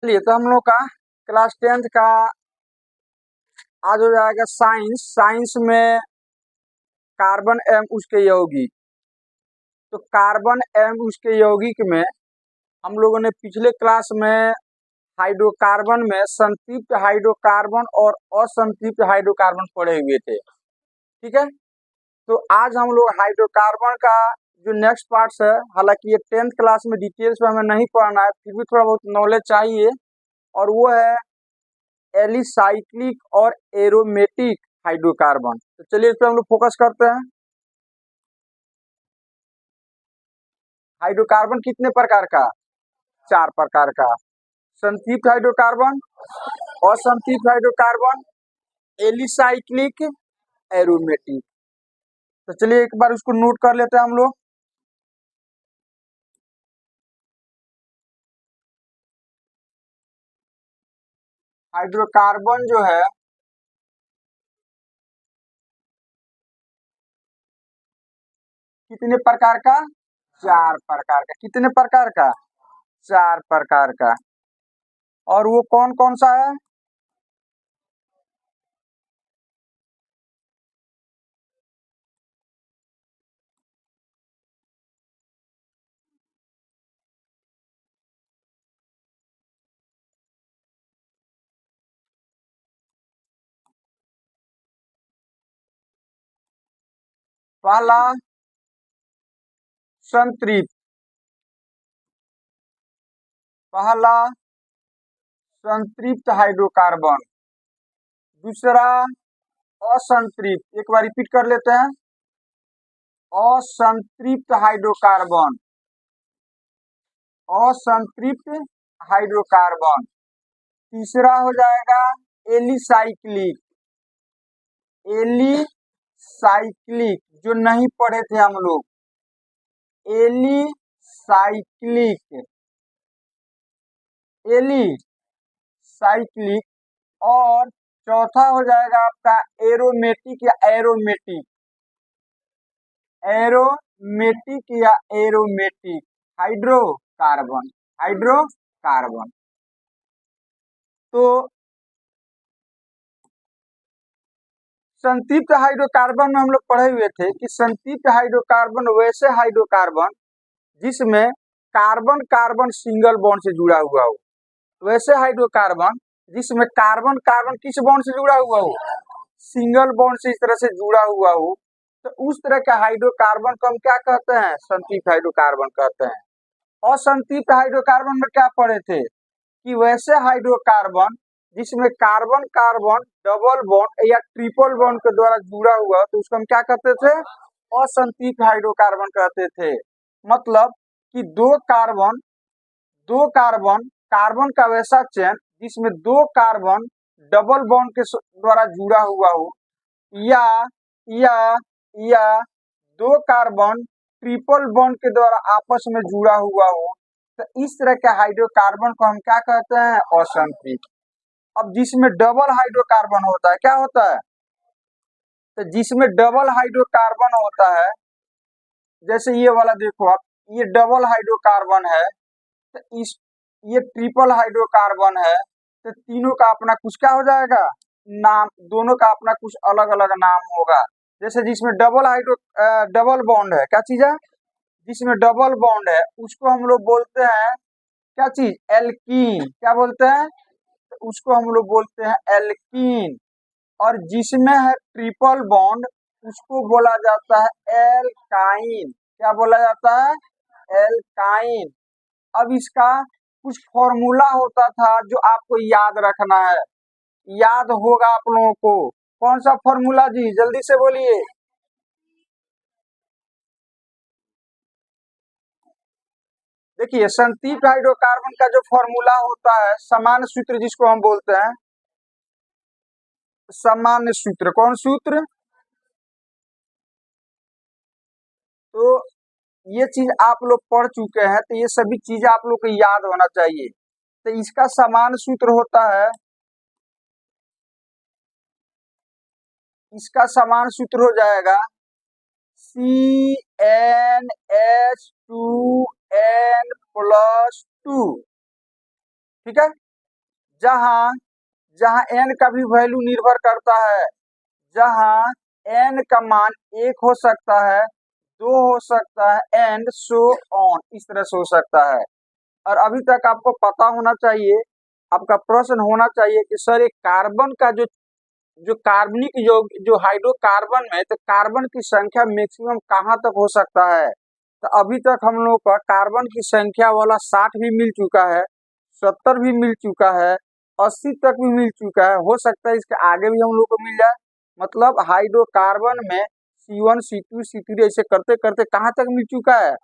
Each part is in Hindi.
चलिए, तो हम लोग का क्लास 10th का आज हो जाएगा साइंस। साइंस में कार्बन एवं उसके यौगिक। तो कार्बन एवं उसके यौगिक में हम लोगों ने पिछले क्लास में हाइड्रोकार्बन में संतृप्त हाइड्रोकार्बन और असंतृप्त हाइड्रोकार्बन पढ़े हुए थे। ठीक है, तो आज हम लोग हाइड्रोकार्बन का जो नेक्स्ट पार्ट है, हालांकि ये 10th क्लास में डिटेल्स में हमें नहीं पढ़ना है, फिर भी थोड़ा बहुत नॉलेज चाहिए, और वो है एलिसाइक्लिक और एरोमेटिक हाइड्रोकार्बन। तो चलिए इस पर हम लोग फोकस करते हैं। हाइड्रोकार्बन कितने प्रकार का? 4 प्रकार का। संतृप्त हाइड्रोकार्बन, असंतृप्त हाइड्रोकार्बन, एलिसाइक्लिक, एरोमेटिक। तो चलिए एक बार उसको नोट कर लेते हैं हम लोग। हाइड्रोकार्बन जो है कितने प्रकार का? 4 प्रकार का। कितने प्रकार का? 4 प्रकार का। और वो कौन कौन सा है? पहला संतृप्त, पहला संतृप्त हाइड्रोकार्बन। दूसरा असंतृप्त, एक बार रिपीट कर लेते हैं। असंतृप्त हाइड्रोकार्बन, असंतृप्त हाइड्रोकार्बन। तीसरा हो जाएगा एलिसाइक्लिक, एलिसाइक्लिक जो नहीं पढ़े थे हम लोग, एलिसाइक्लिक, एलिसाइक्लिक। और चौथा हो जाएगा आपका एरोमेटिक या एरोमेटिक, एरोमेटिक या एरोमेटिक हाइड्रोकार्बन, हाइड्रोकार्बन। तो संतृप्त हाइड्रोकार्बन में हम लोग पढ़े हुए थे कि संतृप्त हाइड्रोकार्बन वैसे हाइड्रोकार्बन जिसमें कार्बन कार्बन सिंगल बॉन्ड से जुड़ा हुआ हो, वैसे हाइड्रोकार्बन जिसमें कार्बन कार्बन किस बॉन्ड से जुड़ा हुआ हो? सिंगल बॉन्ड से इस तरह से जुड़ा हुआ हो, तो उस तरह का हाइड्रोकार्बन को हम क्या कहते हैं? संतृप्त हाइड्रोकार्बन कहते हैं। असंतृप्त हाइड्रोकार्बन में क्या पढ़े थे कि वैसे हाइड्रोकार्बन जिसमें कार्बन कार्बन डबल बॉन्ड या ट्रिपल बॉन्ड के द्वारा जुड़ा हुआ, तो उसको हम क्या कहते थे? असंतृप्त हाइड्रोकार्बन कहते थे। मतलब कि दो कार्बन कार्बन का वैसा चेन जिसमें 2 कार्बन डबल बॉन्ड के द्वारा जुड़ा हुआ हो, या या या 2 कार्बन ट्रिपल बॉन्ड के द्वारा आपस में जुड़ा हुआ हो, तो इस तरह के हाइड्रोकार्बन को हम क्या कहते हैं? असंतृप्त। अब जिसमें डबल हाइड्रोकार्बन होता है, क्या होता है? तो जिसमें डबल हाइड्रोकार्बन होता है, जैसे ये वाला देखो आप, ये डबल हाइड्रोकार्बन है, तो इस ये ट्रिपल हाइड्रोकार्बन है, तो तीनों का अपना कुछ क्या हो जाएगा? नाम। दोनों का अपना कुछ अलग अलग नाम होगा। जैसे जिसमें डबल बॉन्ड है, क्या चीज है? जिसमें डबल बॉन्ड है उसको हम लोग बोलते हैं क्या चीज? एल्कीन। क्या बोलते हैं? तो उसको हम लोग बोलते हैं एल्कीन। और जिसमें है ट्रिपल बॉन्ड उसको बोला जाता है एल्काइन। क्या बोला जाता है? एल्काइन। अब इसका कुछ फॉर्मूला होता था जो आपको याद रखना है, याद होगा आप लोगों को। कौन सा फॉर्मूला जी? जल्दी से बोलिए। देखिए, संतृप्त हाइड्रोकार्बन का जो फॉर्मूला होता है, सामान्य सूत्र जिसको हम बोलते हैं, सामान्य सूत्र। कौन सूत्र? तो ये चीज आप लोग पढ़ चुके हैं, तो ये सभी चीज आप लोग को याद होना चाहिए। तो इसका सामान्य सूत्र होता है, इसका सामान्य सूत्र हो जाएगा CnH2n+2। ठीक है, जहां जहां n का भी वैल्यू निर्भर करता है, जहां n का मान 1 हो सकता है, 2 हो सकता है एंड सो ऑन, इस तरह से हो सकता है। और अभी तक आपको पता होना चाहिए, आपका प्रश्न होना चाहिए कि सर एक कार्बन का जो जो कार्बनिक जो हाइड्रोकार्बन में, तो कार्बन की संख्या मैक्सिमम कहाँ तक हो सकता है। तो अभी तक हम लोग का कार्बन की संख्या वाला 60 भी मिल चुका है, 70 भी मिल चुका है, 80 तक भी मिल चुका है, हो सकता है इसके आगे भी हम लोग को मिल जाए। मतलब हाइड्रोकार्बन में C1 C2 C3 ऐसे करते करते कहाँ तक मिल चुका है।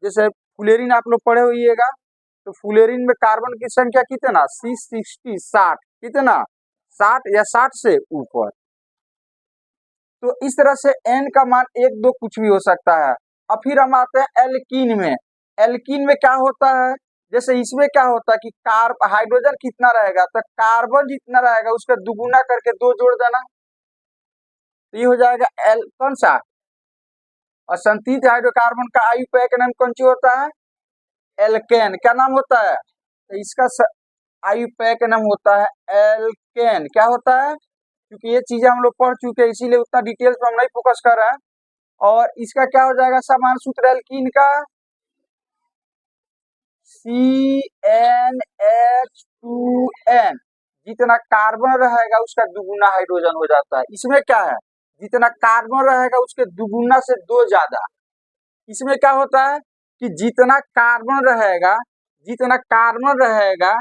जैसे फुलेरिन आप लोग पढ़े होइएगा, तो फुलेरिन में कार्बन की संख्या कितना C60 60, कितना 60 या 60 से ऊपर। तो इस तरह से n का मान 1 2 कुछ भी हो सकता है। अब फिर हम आते हैं एल्कीन में। एल्कीन में क्या होता है, जैसे इसमें क्या होता है कि हाइड्रोजन कितना रहेगा, तो कार्बन जितना रहेगा उसका दुगुना करके 2 जोड़ देना, तो ये हो जाएगा एल कौन सा। और संतृप्त हाइड्रोकार्बन का आयुपैक नाम कौन सी होता है, एल्केन। क्या नाम होता है, तो इसका आयुपैक नाम होता है एल्केन। क्या होता है, क्योंकि ये चीजें हम लोग पढ़ चुके हैं इसीलिए उतना डिटेल्स में हम नहीं फोकस कर रहे हैं। और इसका क्या हो जाएगा समान सूत्र एल्कीन का, CnH2n। जितना कार्बन रहेगा उसका दुगुना हाइड्रोजन हो जाता है। इसमें क्या है, जितना कार्बन रहेगा उसके दुगुना से 2 ज्यादा। इसमें क्या होता है कि जितना कार्बन रहेगा, जितना कार्बन रहेगा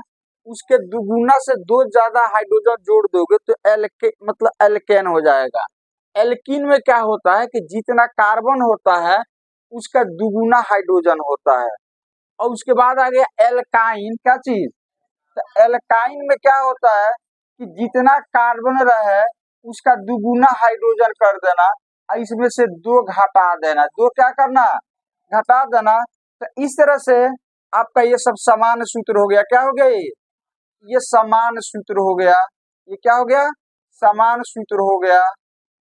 उसके दुगुना से 2 ज्यादा हाइड्रोजन जोड़ दोगे तो मतलब एल्केन हो जाएगा। एल्कीन में क्या होता है कि जितना कार्बन होता है उसका दुगुना हाइड्रोजन होता है। और उसके बाद आ गया एल्काइन। क्या चीज, तो एल्काइन में क्या होता है कि जितना कार्बन रहे उसका दुगुना हाइड्रोजन कर देना, और इसमें से 2 घटा देना, 2 क्या करना, घटा देना। तो इस तरह से आपका ये सब समान सूत्र हो गया। क्या हो गया, ये समान सूत्र हो गया। ये क्या हो गया, समान सूत्र हो गया।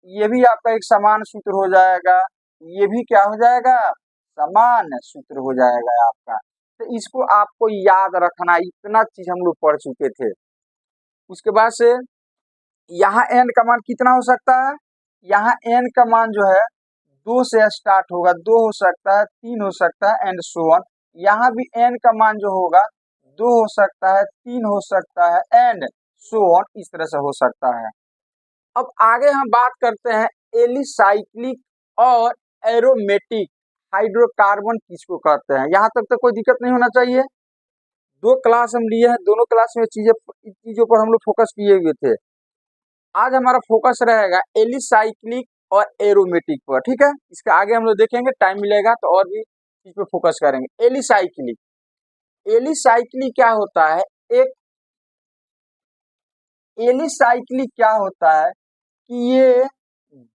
ये भी आपका एक समान सूत्र हो जाएगा, ये भी क्या हो जाएगा, समान सूत्र हो जाएगा आपका। तो इसको आपको याद रखना, इतना चीज हम लोग पढ़ चुके थे। उसके बाद से यहाँ n का मान कितना हो सकता है, यहाँ n का मान जो है 2 से स्टार्ट होगा, 2 हो सकता है, 3 हो सकता है एंड सो ऑन। यहाँ भी n का मान जो होगा 2 हो सकता है, 3 हो सकता है एंड सो ऑन, इस तरह से हो सकता है। अब आगे हम बात करते हैं एलिसाइक्लिक और एरोमेटिक हाइड्रोकार्बन किसको कहते हैं। यहाँ तक तो कोई दिक्कत नहीं होना चाहिए। 2 क्लास हम लिए हैं, दोनों क्लास में चीजों पर हम लोग फोकस किए हुए थे। आज हमारा फोकस रहेगा एलिसाइक्लिक और एरोमेटिक पर, ठीक है। इसके आगे हम लोग देखेंगे, टाइम मिलेगा तो और भी इस पर फोकस करेंगे। एलिसाइक्लिक, एलिसाइक्लिक क्या होता है, एक एलिसाइक्लिक क्या होता है कि ये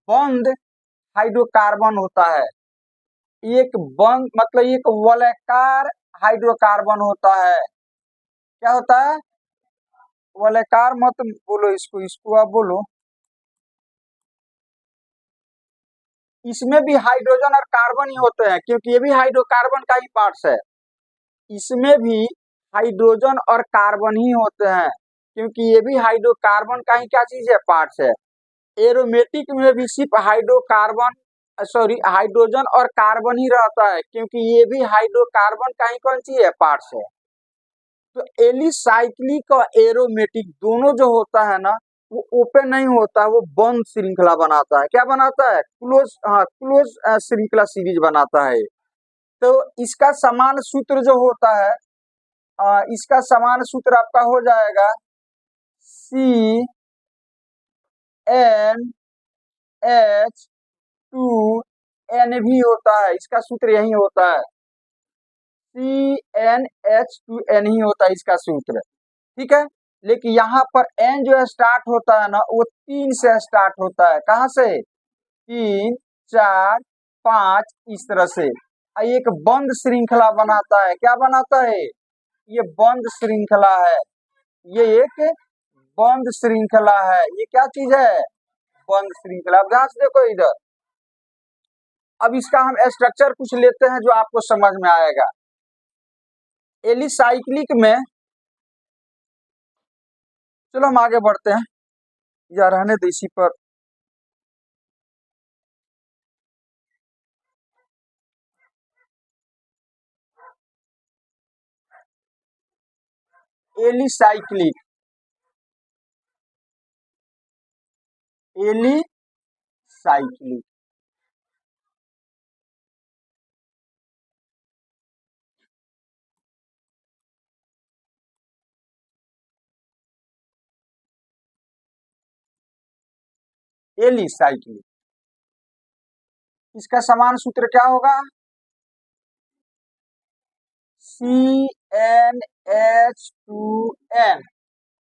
बंद हाइड्रोकार्बन होता है। एक बंद मतलब एक वलयकार हाइड्रोकार्बन होता है। क्या होता है, वलयकार मत बोलो इसको, इसको आप बोलो। इसमें भी हाइड्रोजन और कार्बन ही होते हैं, क्योंकि ये भी हाइड्रोकार्बन का ही पार्ट्स है। इसमें भी हाइड्रोजन और कार्बन ही होते हैं, क्योंकि ये भी हाइड्रोकार्बन का ही क्या चीज है, पार्ट्स है। एरोमेटिक में भी सिर्फ हाइड्रोजन और कार्बन ही रहता है, क्योंकि ये भी हाइड्रोकार्बन का ही कौन सी है, पार्ट्स है। तो एलिसाइक्लिक और एरोमेटिक दोनों जो होता है ना, वो ओपन नहीं होता है, वो बंद श्रृंखला बनाता है। क्या बनाता है, क्लोज, हाँ क्लोज श्रृंखला सीरीज बनाता है। तो इसका समान सूत्र जो होता है, इसका समान सूत्र आपका हो जाएगा CnH2n भी होता है, इसका सूत्र यही होता है, CnH2n ही होता है इसका सूत्र, ठीक है। लेकिन यहाँ पर n जो स्टार्ट होता है ना, वो 3 से स्टार्ट होता है। कहाँ से, 3 4 5, इस तरह से एक बंद श्रृंखला बनाता है। क्या बनाता है, ये बंद श्रृंखला है, ये एक बंद श्रृंखला है। ये क्या चीज है, बंद श्रृंखला। अब ध्यान से देखो इधर, अब इसका हम स्ट्रक्चर कुछ लेते हैं जो आपको समझ में आएगा। एलिसाइक्लिक में चलो हम आगे बढ़ते हैं, या रहने दो इसी पर। एलिसाइक्लिक, एलिसाइक्लिक, एलिसाइक्लिक, इसका समान सूत्र क्या होगा? CnH2n।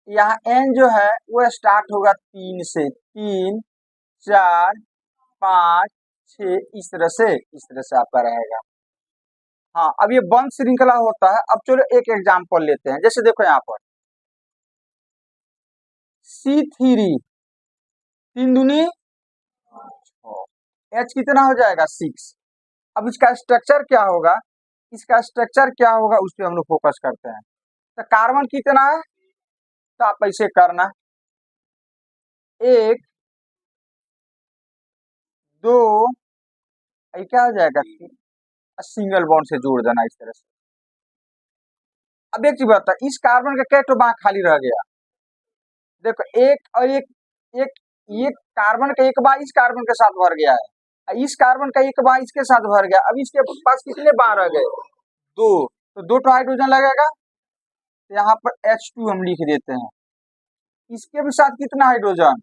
यहाँ n जो है वो स्टार्ट होगा 3 से, 3, 4, 5, 6, इस तरह से आपका रहेगा। हाँ, अब ये बंद श्रृंखला होता है। अब चलो एक एग्जांपल लेते हैं, जैसे देखो यहाँ पर C3, 3 दूनी, H कितना हो जाएगा? 6। अब इसका स्ट्रक्चर क्या होगा? इसका स्ट्रक्चर क्या होगा उस पर हम लोग फोकस करते हैं। तो कार्बन कितना है? तो आप ऐसे करना, 1, 2, क्या हो जाएगा? सिंगल बॉन्ड से जोड़ देना इस तरह से। अब एक चीज बता, इस कार्बन का क्या बाँ खाली रह गया? देखो एक और एक, एक ये कार्बन का एक बाँ इस कार्बन के साथ भर गया है, इस कार्बन का एक बाँ इसके साथ भर गया। अब इसके पास कितने बाँ रह गए? 2। तो 2 हाइड्रोजन लगेगा, तो यहाँ पर H2 हम लिख देते हैं। इसके भी साथ कितना हाइड्रोजन?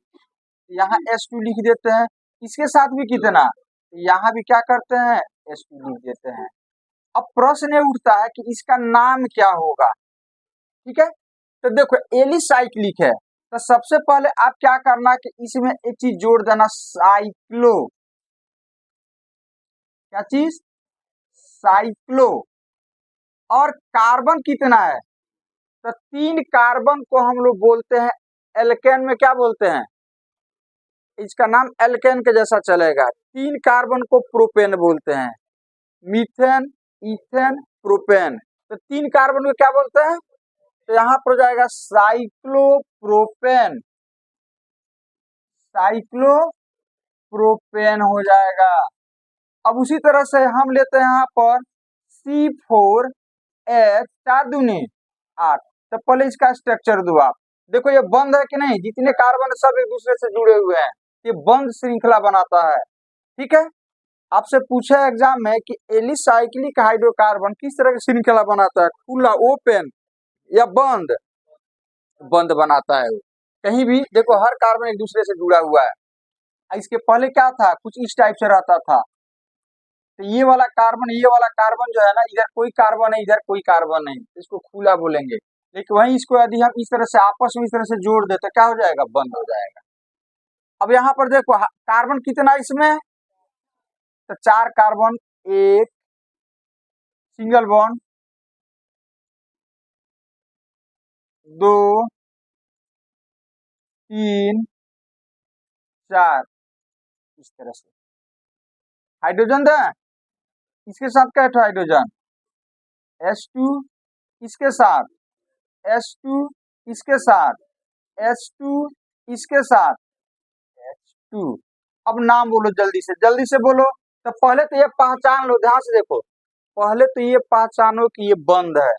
यहाँ H2 लिख देते हैं। इसके साथ भी कितना? यहाँ भी क्या करते हैं? H2 लिख देते हैं। अब प्रश्न ये उठता है कि इसका नाम क्या होगा? ठीक है, तो देखो एलिसाइक्लिक है, तो सबसे पहले आप क्या करना कि इसमें एक चीज जोड़ देना, साइक्लो। क्या चीज? साइक्लो। और कार्बन कितना है? तो 3 कार्बन को हम लोग बोलते हैं एल्केन में, क्या बोलते हैं? इसका नाम एल्केन के जैसा चलेगा। 3 कार्बन को प्रोपेन बोलते हैं, मीथेन, इथेन, प्रोपेन। तो 3 कार्बन को क्या बोलते हैं? तो यहाँ पर हो जाएगा साइक्लोप्रोपेन, साइक्लोप्रोपेन हो जाएगा। अब उसी तरह से हम लेते हैं यहाँ पर C4H, 4 दूनी 8। तो पहले इसका स्ट्रक्चर दो आप, देखो ये बंद है कि नहीं? जितने कार्बन सब एक दूसरे से जुड़े हुए हैं, ये बंद श्रृंखला बनाता है। ठीक है, आपसे पूछा है एग्जाम में कि एलिसाइक्लिक हाइड्रोकार्बन किस तरह की श्रृंखला बनाता है, खुला ओपन या बंद? बंद बनाता है वो। कहीं भी देखो हर कार्बन एक दूसरे से जुड़ा हुआ है। इसके पहले क्या था? कुछ इस टाइप से रहता था। तो ये वाला कार्बन जो है ना, इधर कोई कार्बन है, इधर कोई कार्बन नहीं, इसको खुला बोलेंगे। लेकिन वहीं इसको यदि हम इस तरह से आपस में इस तरह से जोड़ दे तो क्या हो जाएगा? बंद हो जाएगा। अब यहाँ पर देखो कार्बन कितना इसमें? तो 4 कार्बन, एक सिंगल बॉन्ड, 2, 3, 4, इस तरह से हाइड्रोजन दे। इसके साथ क्या है? हाइड्रोजन H2, इसके साथ H2, इसके साथ H2, इसके साथ H2। अब नाम बोलो जल्दी से बोलो। तो पहले तो ये पहचान लो, ध्यान से देखो, पहले तो ये पहचानो कि ये बंद है।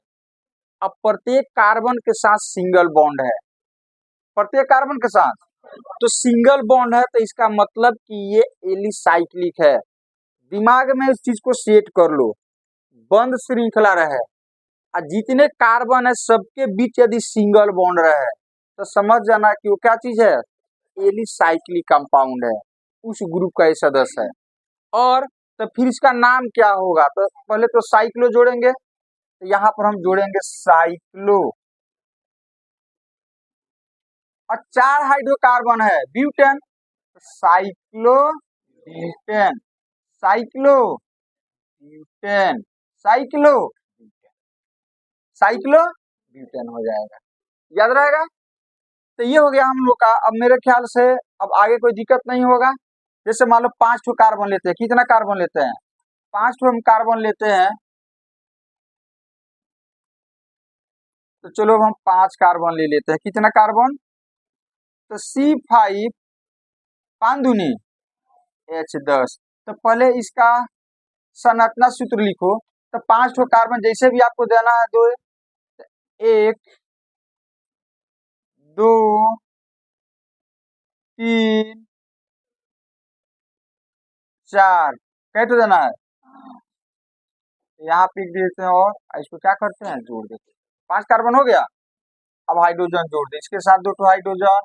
अब प्रत्येक कार्बन के साथ सिंगल बॉन्ड है, प्रत्येक कार्बन के साथ तो सिंगल बॉन्ड है, तो इसका मतलब कि ये एलिसाइक्लिक है। दिमाग में इस चीज को सेट कर लो, बंद श्रृंखला रहे और जितने कार्बन है सबके बीच यदि सिंगल बॉन्ड रहे तो समझ जाना कि वो क्या चीज है? एलिसाइक्लिक कंपाउंड है, उस ग्रुप का ये सदस्य है। और तो फिर इसका नाम क्या होगा? तो पहले तो साइक्लो जोड़ेंगे, तो यहाँ पर हम जोड़ेंगे साइक्लो। और 4 हाइड्रोकार्बन है, butane, cyclo butane, cyclo butane, cyclo cyclo butane हो जाएगा। याद रहेगा? तो ये हो गया हम लोग का। अब मेरे ख्याल से अब आगे कोई दिक्कत नहीं होगा। जैसे मान लो 5 ठो कार्बन लेते हैं, कितना कार्बन लेते हैं? 5 ठो हम कार्बन लेते हैं। तो चलो अब हम 5 कार्बन ले लेते हैं। कितना कार्बन? तो C5 5 दूनी H10। तो पहले इसका संरचना सूत्र लिखो। तो 5 ठो कार्बन जैसे भी आपको देना है, दो, 1 2 3 4, कै ठो देना है, यहाँ पिक देते हैं और इसको क्या करते हैं, जोड़ देते हैं। 5 कार्बन हो गया। अब हाइड्रोजन जोड़ दे, इसके साथ 2 ठो हाइड्रोजन,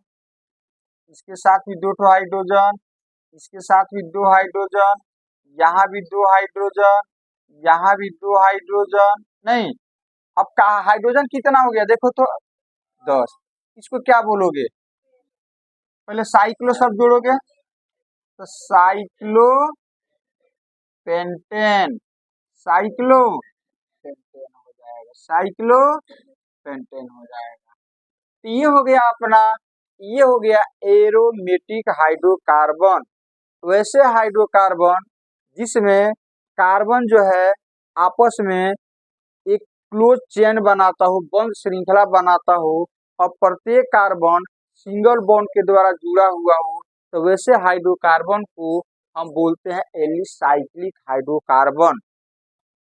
इसके साथ भी 2 ठो हाइड्रोजन, इसके साथ भी 2 हाइड्रोजन, यहाँ भी 2 हाइड्रोजन, यहाँ भी 2 हाइड्रोजन। नहीं, अब का हाइड्रोजन कितना हो गया देखो तो 10। इसको क्या बोलोगे, पहले साइक्लो सब जोड़ोगे तो साइक्लो पेंटेन, साइक्लो पेंटेन हो जाएगा, साइक्लो पेंटेन हो जाएगा। तो ये हो गया अपना, ये हो गया एरोमेटिक हाइड्रोकार्बन। वैसे हाइड्रोकार्बन जिसमें कार्बन जो है आपस में एक क्लोज चेन बनाता हो, बंद श्रृंखला बनाता हो, और प्रत्येक कार्बन सिंगल बॉन्ड के द्वारा जुड़ा हुआ हो, तो वैसे हाइड्रोकार्बन को हम बोलते हैं एलिसाइक्लिक हाइड्रोकार्बन।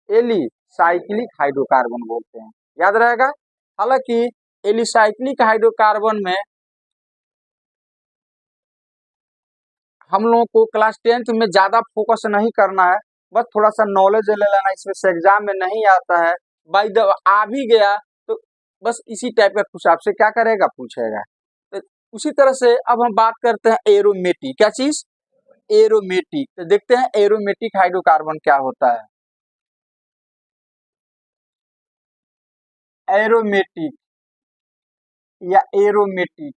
एलिसाइक्लिक हाइड्रोकार्बन बोलते हैं, याद रहेगा। हालांकि एलिसाइक्लिक हाइड्रोकार्बन में हम लोगों को क्लास 10th में ज्यादा फोकस नहीं करना है, बस थोड़ा सा नॉलेज ले लेना, इसमें से एग्जाम में नहीं आता है। बाई द आ भी गया तो बस इसी टाइप का कुछ आपसे क्या करेगा, पूछेगा। तो उसी तरह से अब हम बात करते हैं एरोमेटिक, क्या चीज, एरोमेटिक। तो देखते हैं एरोमेटिक हाइड्रोकार्बन क्या होता है। एरोमेटिक या एरोमेटिक,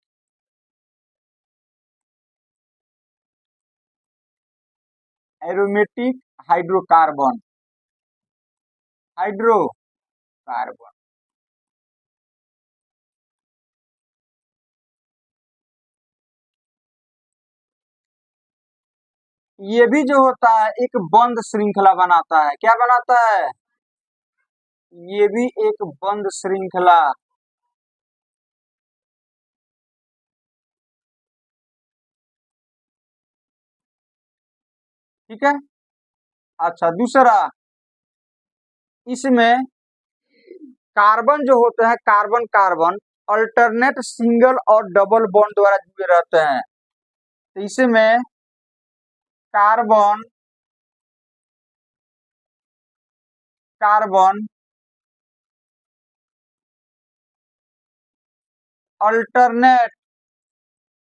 एरोमेटिक हाइड्रोकार्बन, हाइड्रोकार्बन ये भी जो होता है एक बंद श्रृंखला बनाता है, क्या बनाता है, ये भी एक बंद श्रृंखला। ठीक है। अच्छा, दूसरा, इसमें कार्बन जो होते हैं, कार्बन कार्बन अल्टरनेट सिंगल और डबल बॉन्ड द्वारा जुड़े रहते हैं। तो इसमें कार्बन कार्बन अल्टरनेट,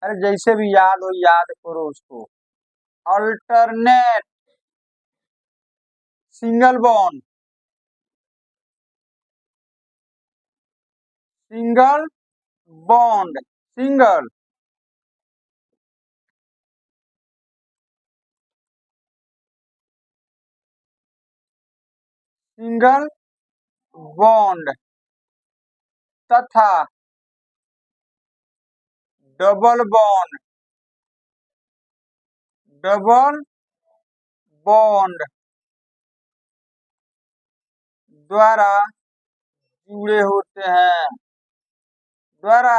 अरे जैसे भी याद हो याद करो उसको, alternate single bond, single bond, single single bond तथा डबल बॉन्ड, डबल बॉन्ड द्वारा जुड़े होते हैं, द्वारा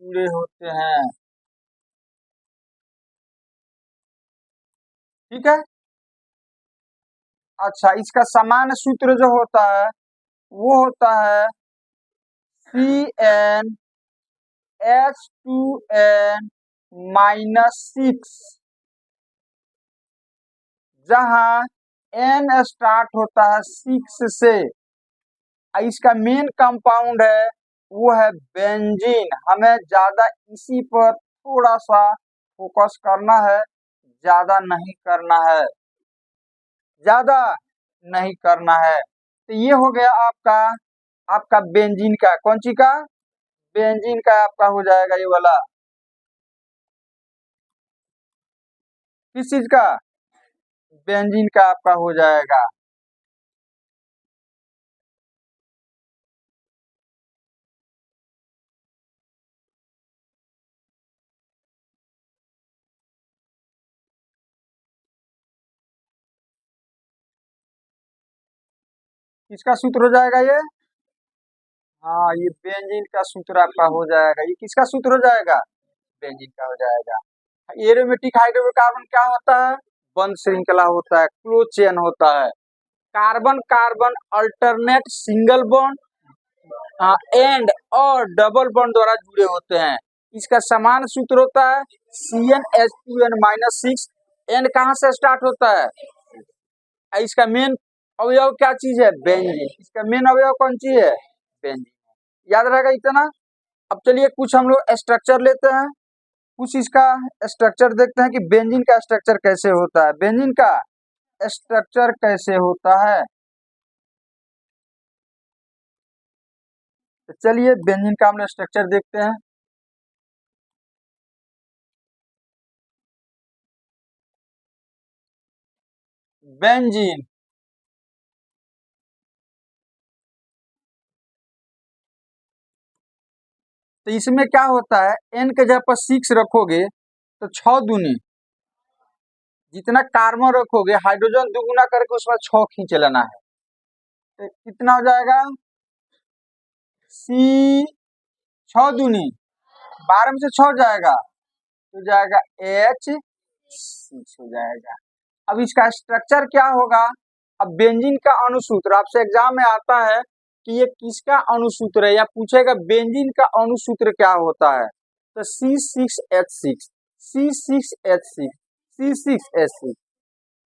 जुड़े होते हैं। ठीक है। अच्छा, इसका सामान्य सूत्र जो होता है वो होता है CnH2n-6, जहां N स्टार्ट होता है 6 से। इसका मेन कंपाउंड है वो है बेंजीन। हमें ज्यादा इसी पर थोड़ा सा फोकस करना है, ज्यादा नहीं करना है, ज्यादा नहीं करना है। तो ये हो गया आपका, आपका बेंजीन का, कौन सी का, बेंजीन का आपका हो जाएगा ये वाला, किस चीज का, बेंजीन का आपका हो जाएगा। किसका सूत्र हो जाएगा ये, हाँ, ये बेंजीन का सूत्र आपका हो जाएगा। ये किसका सूत्र हो जाएगा? बेंजीन का हो जाएगा। एरोमेटिक हाइड्रोकार्बन क्या होता है? बंद श्रृंखला होता है, क्लोज चेन होता है। Carbon carbon alternate single bond and और डबल बॉन्ड द्वारा जुड़े होते हैं। इसका समान सूत्र होता है CnH2n-6। एन कहाँ से स्टार्ट होता है? इसका मेन अवयव क्या चीज है? बेंजीन। इसका मेन अवयव कौन चीज है? बेंजीन। याद रहेगा इतना। अब चलिए कुछ हम लोग स्ट्रक्चर लेते हैं, कुछ इसका स्ट्रक्चर देखते हैं कि बेंजीन का स्ट्रक्चर कैसे होता है। बेंजीन का स्ट्रक्चर कैसे होता है? तो चलिए बेंजीन का हम लोग स्ट्रक्चर देखते हैं। बेंजीन तो इसमें क्या होता है, एन के जगह पर 6 रखोगे तो 6 दूनी, जितना कार्बन रखोगे हाइड्रोजन दुगुना करके उसमें 6 खींच लेना है। तो कितना हो जाएगा? सी 6 दूनी 12 में से 6 जाएगा तो जाएगा H6 हो जाएगा। अब इसका स्ट्रक्चर क्या होगा? अब बेंजीन का अणुसूत्र आपसे एग्जाम में आता है कि ये किसका अणुसूत्र है, या पूछेगा बेंजीन का अणुसूत्र क्या होता है। तो C6H6, C6H6, C6H6।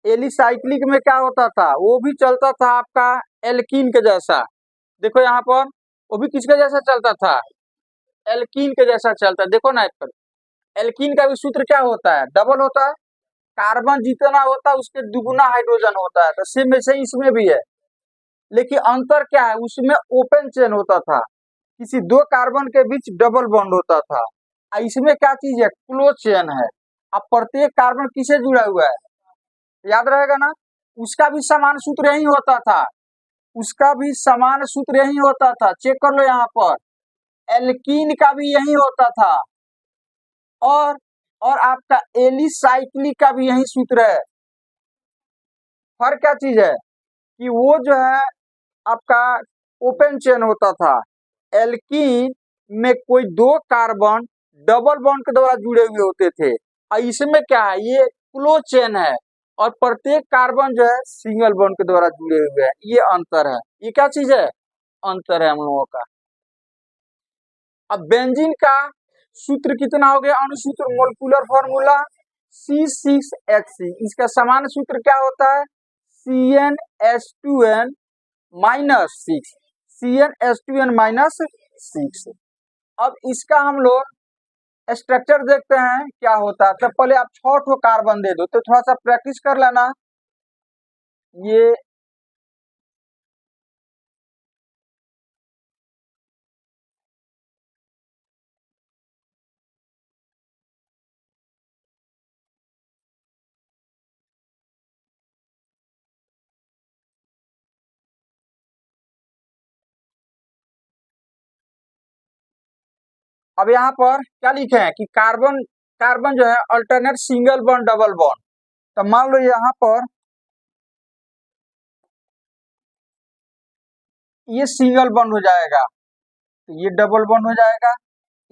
एलिसाइक्लिक में क्या होता था? वो भी चलता था आपका एल्कीन के जैसा। देखो यहाँ पर वो भी किसके जैसा चलता था? एल्कीन के जैसा चलता है। देखो ना एक पर, एल्कीन का भी सूत्र क्या होता है? डबल होता है। कार्बन जितना होता है उसके दुगुना हाइड्रोजन होता है। तो सेम वैसे ही इसमें भी है, लेकिन अंतर क्या है? उसमें ओपन चेन होता था, किसी दो कार्बन के बीच डबल बॉन्ड होता था। इसमें क्या चीज है? क्लोज चेन है। अब प्रत्येक कार्बन किसे जुड़ा हुआ है? याद रहेगा ना। उसका भी समान सूत्र यही होता था, उसका भी समान सूत्र यही होता था। चेक कर लो यहाँ पर, एल्कीन का भी यही होता था, और आपका एलिसाइक्लिक का भी यही सूत्र है। फर्क क्या चीज है कि वो जो है आपका ओपन चेन होता था, एल्कीन में कोई दो कार्बन डबल बॉन्ड के द्वारा जुड़े हुए होते थे, और इसमें क्या है? ये क्लोज चेन है और प्रत्येक कार्बन जो है सिंगल बॉन्ड के द्वारा जुड़े हुए हैं। ये अंतर है। ये क्या चीज है? अंतर है हम लोगों का। अब बेंजीन का सूत्र कितना हो गया? अणुसूत्र मोलिकुलर फॉर्मूला C6H6। इसका समान सूत्र क्या होता है? CnH2n-6, CnH2n-6। अब इसका हम लोग स्ट्रक्चर देखते हैं क्या होता है। तो पहले आप 6 ठो कार्बन दे दो, तो थोड़ा सा प्रैक्टिस कर लेना। ये अब यहाँ पर क्या लिखे हैं कि कार्बन कार्बन जो है alternate single bond double bond. तो मान लो यहाँ पर ये सिंगल बॉन्ड हो जाएगा तो ये डबल बॉन्ड हो जाएगा,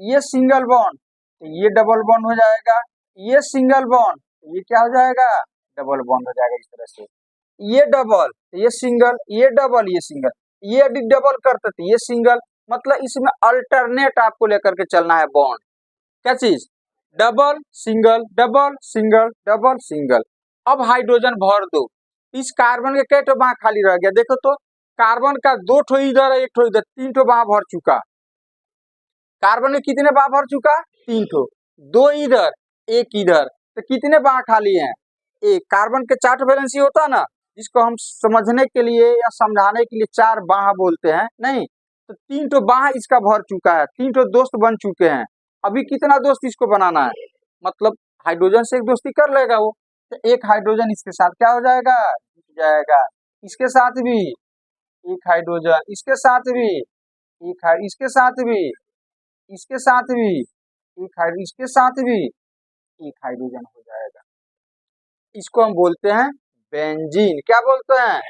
ये सिंगल बॉन्ड तो ये डबल बॉन्ड हो जाएगा, ये सिंगल बॉन्ड तो ये क्या हो जाएगा? डबल बॉन्ड हो जाएगा। इस तरह से ये डबल तो ये सिंगल, ये डबल ये सिंगल, ये यदि डबल करते तो ये सिंगल। मतलब इसमें अल्टरनेट आपको लेकर के चलना है बॉन्ड। क्या चीज? Double single double single double single. अब हाइड्रोजन भर दो। इस कार्बन के कई ठो बाह खाली रह गया? देखो तो, कार्बन का 2 ठो इधर एक ठो इधर, 3 ठो बाह भर चुका। कार्बन में कितने बाह भर चुका? 3 ठो। 2 इधर एक इधर, तो कितने बाह खाली हैं? एक। कार्बन के 4 ठो वैलेंसी होता है ना, जिसको हम समझने के लिए या समझाने के लिए 4 बाह बोलते हैं, नहीं तो 3 ठो बाह इसका भर चुका है, 3 ठो दोस्त बन चुके हैं। अभी कितना दोस्त इसको बनाना है? मतलब हाइड्रोजन से एक दोस्ती कर लेगा वो, तो एक हाइड्रोजन इसके साथ क्या हो जाएगा? जुड़ जाएगा। इसके साथ भी एक हाइड्रोजन, इसके साथ भी एक, इसके साथ भी, इसके साथ भी एक हाइड्रोजन, इसके साथ भी एक हाइड्रोजन हो जाएगा। इसको हम बोलते हैं बेंजीन। क्या बोलते हैं?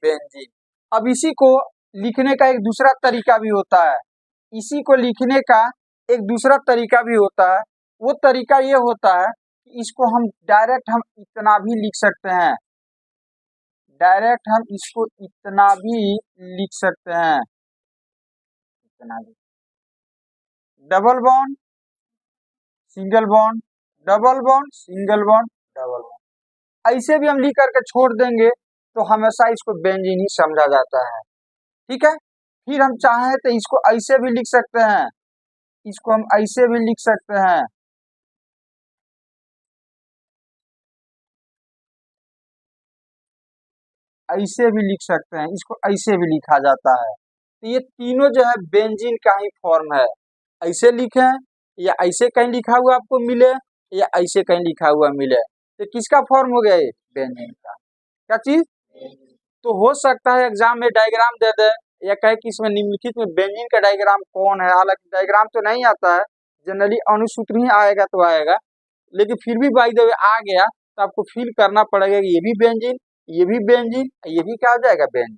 बेंजीन। अब इसी को लिखने का एक दूसरा तरीका भी होता है, इसी को लिखने का एक दूसरा तरीका भी होता है। वो तरीका ये होता है कि इसको हम डायरेक्ट हम इतना भी लिख सकते हैं, डायरेक्ट हम इसको इतना भी लिख सकते हैं, इतना भी। Double bond single bond, double bond single bond, double bond, ऐसे भी हम लिख करके छोड़ देंगे तो हमेशा इसको बेंजीन ही समझा जाता है। ठीक है, फिर हम चाहें तो इसको ऐसे भी लिख सकते हैं, इसको हम ऐसे भी लिख सकते हैं, ऐसे भी लिख सकते हैं, इसको ऐसे भी लिखा जाता है। तो ये तीनों जो है बेंजीन का ही फॉर्म है। ऐसे लिखें या ऐसे कहीं लिखा हुआ आपको मिले या ऐसे कहीं लिखा हुआ मिले, तो किसका फॉर्म हो गया ये? बेंजीन का। क्या चीज? तो हो सकता है एग्जाम में डायग्राम दे दे या कहे कि इसमें निम्नलिखित में बेंजीन का डायग्राम कौन है, हालांकि डायग्राम तो नहीं आता है, जनरली अनुसूत्र ही आएगा तो आएगा, लेकिन फिर भी बाय द वे आ गया तो आपको फील करना पड़ेगा कि ये भी बेंजीन, ये भी बेंजीन, ये भी क्या हो जाएगा? बेंजीन।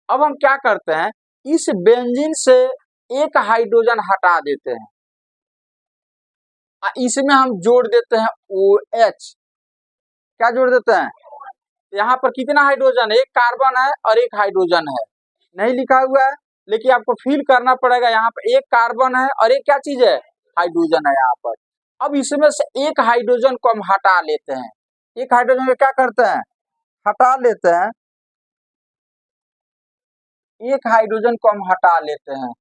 अब हम क्या करते हैं, इस बेंजीन से एक हाइड्रोजन हटा देते हैं, इसमें हम जोड़ देते हैं OH। क्या जोड़ देते हैं? यहाँ पर कितना हाइड्रोजन है? एक कार्बन है और एक हाइड्रोजन है, नहीं लिखा हुआ है, लेकिन आपको फील करना पड़ेगा यहाँ पर एक कार्बन है और एक क्या चीज है? हाइड्रोजन है यहाँ पर। अब इसमें से एक हाइड्रोजन को हम हटा लेते हैं, एक हाइड्रोजन को क्या करते हैं? हटा लेते हैं, एक हाइड्रोजन को हम हटा लेते हैं।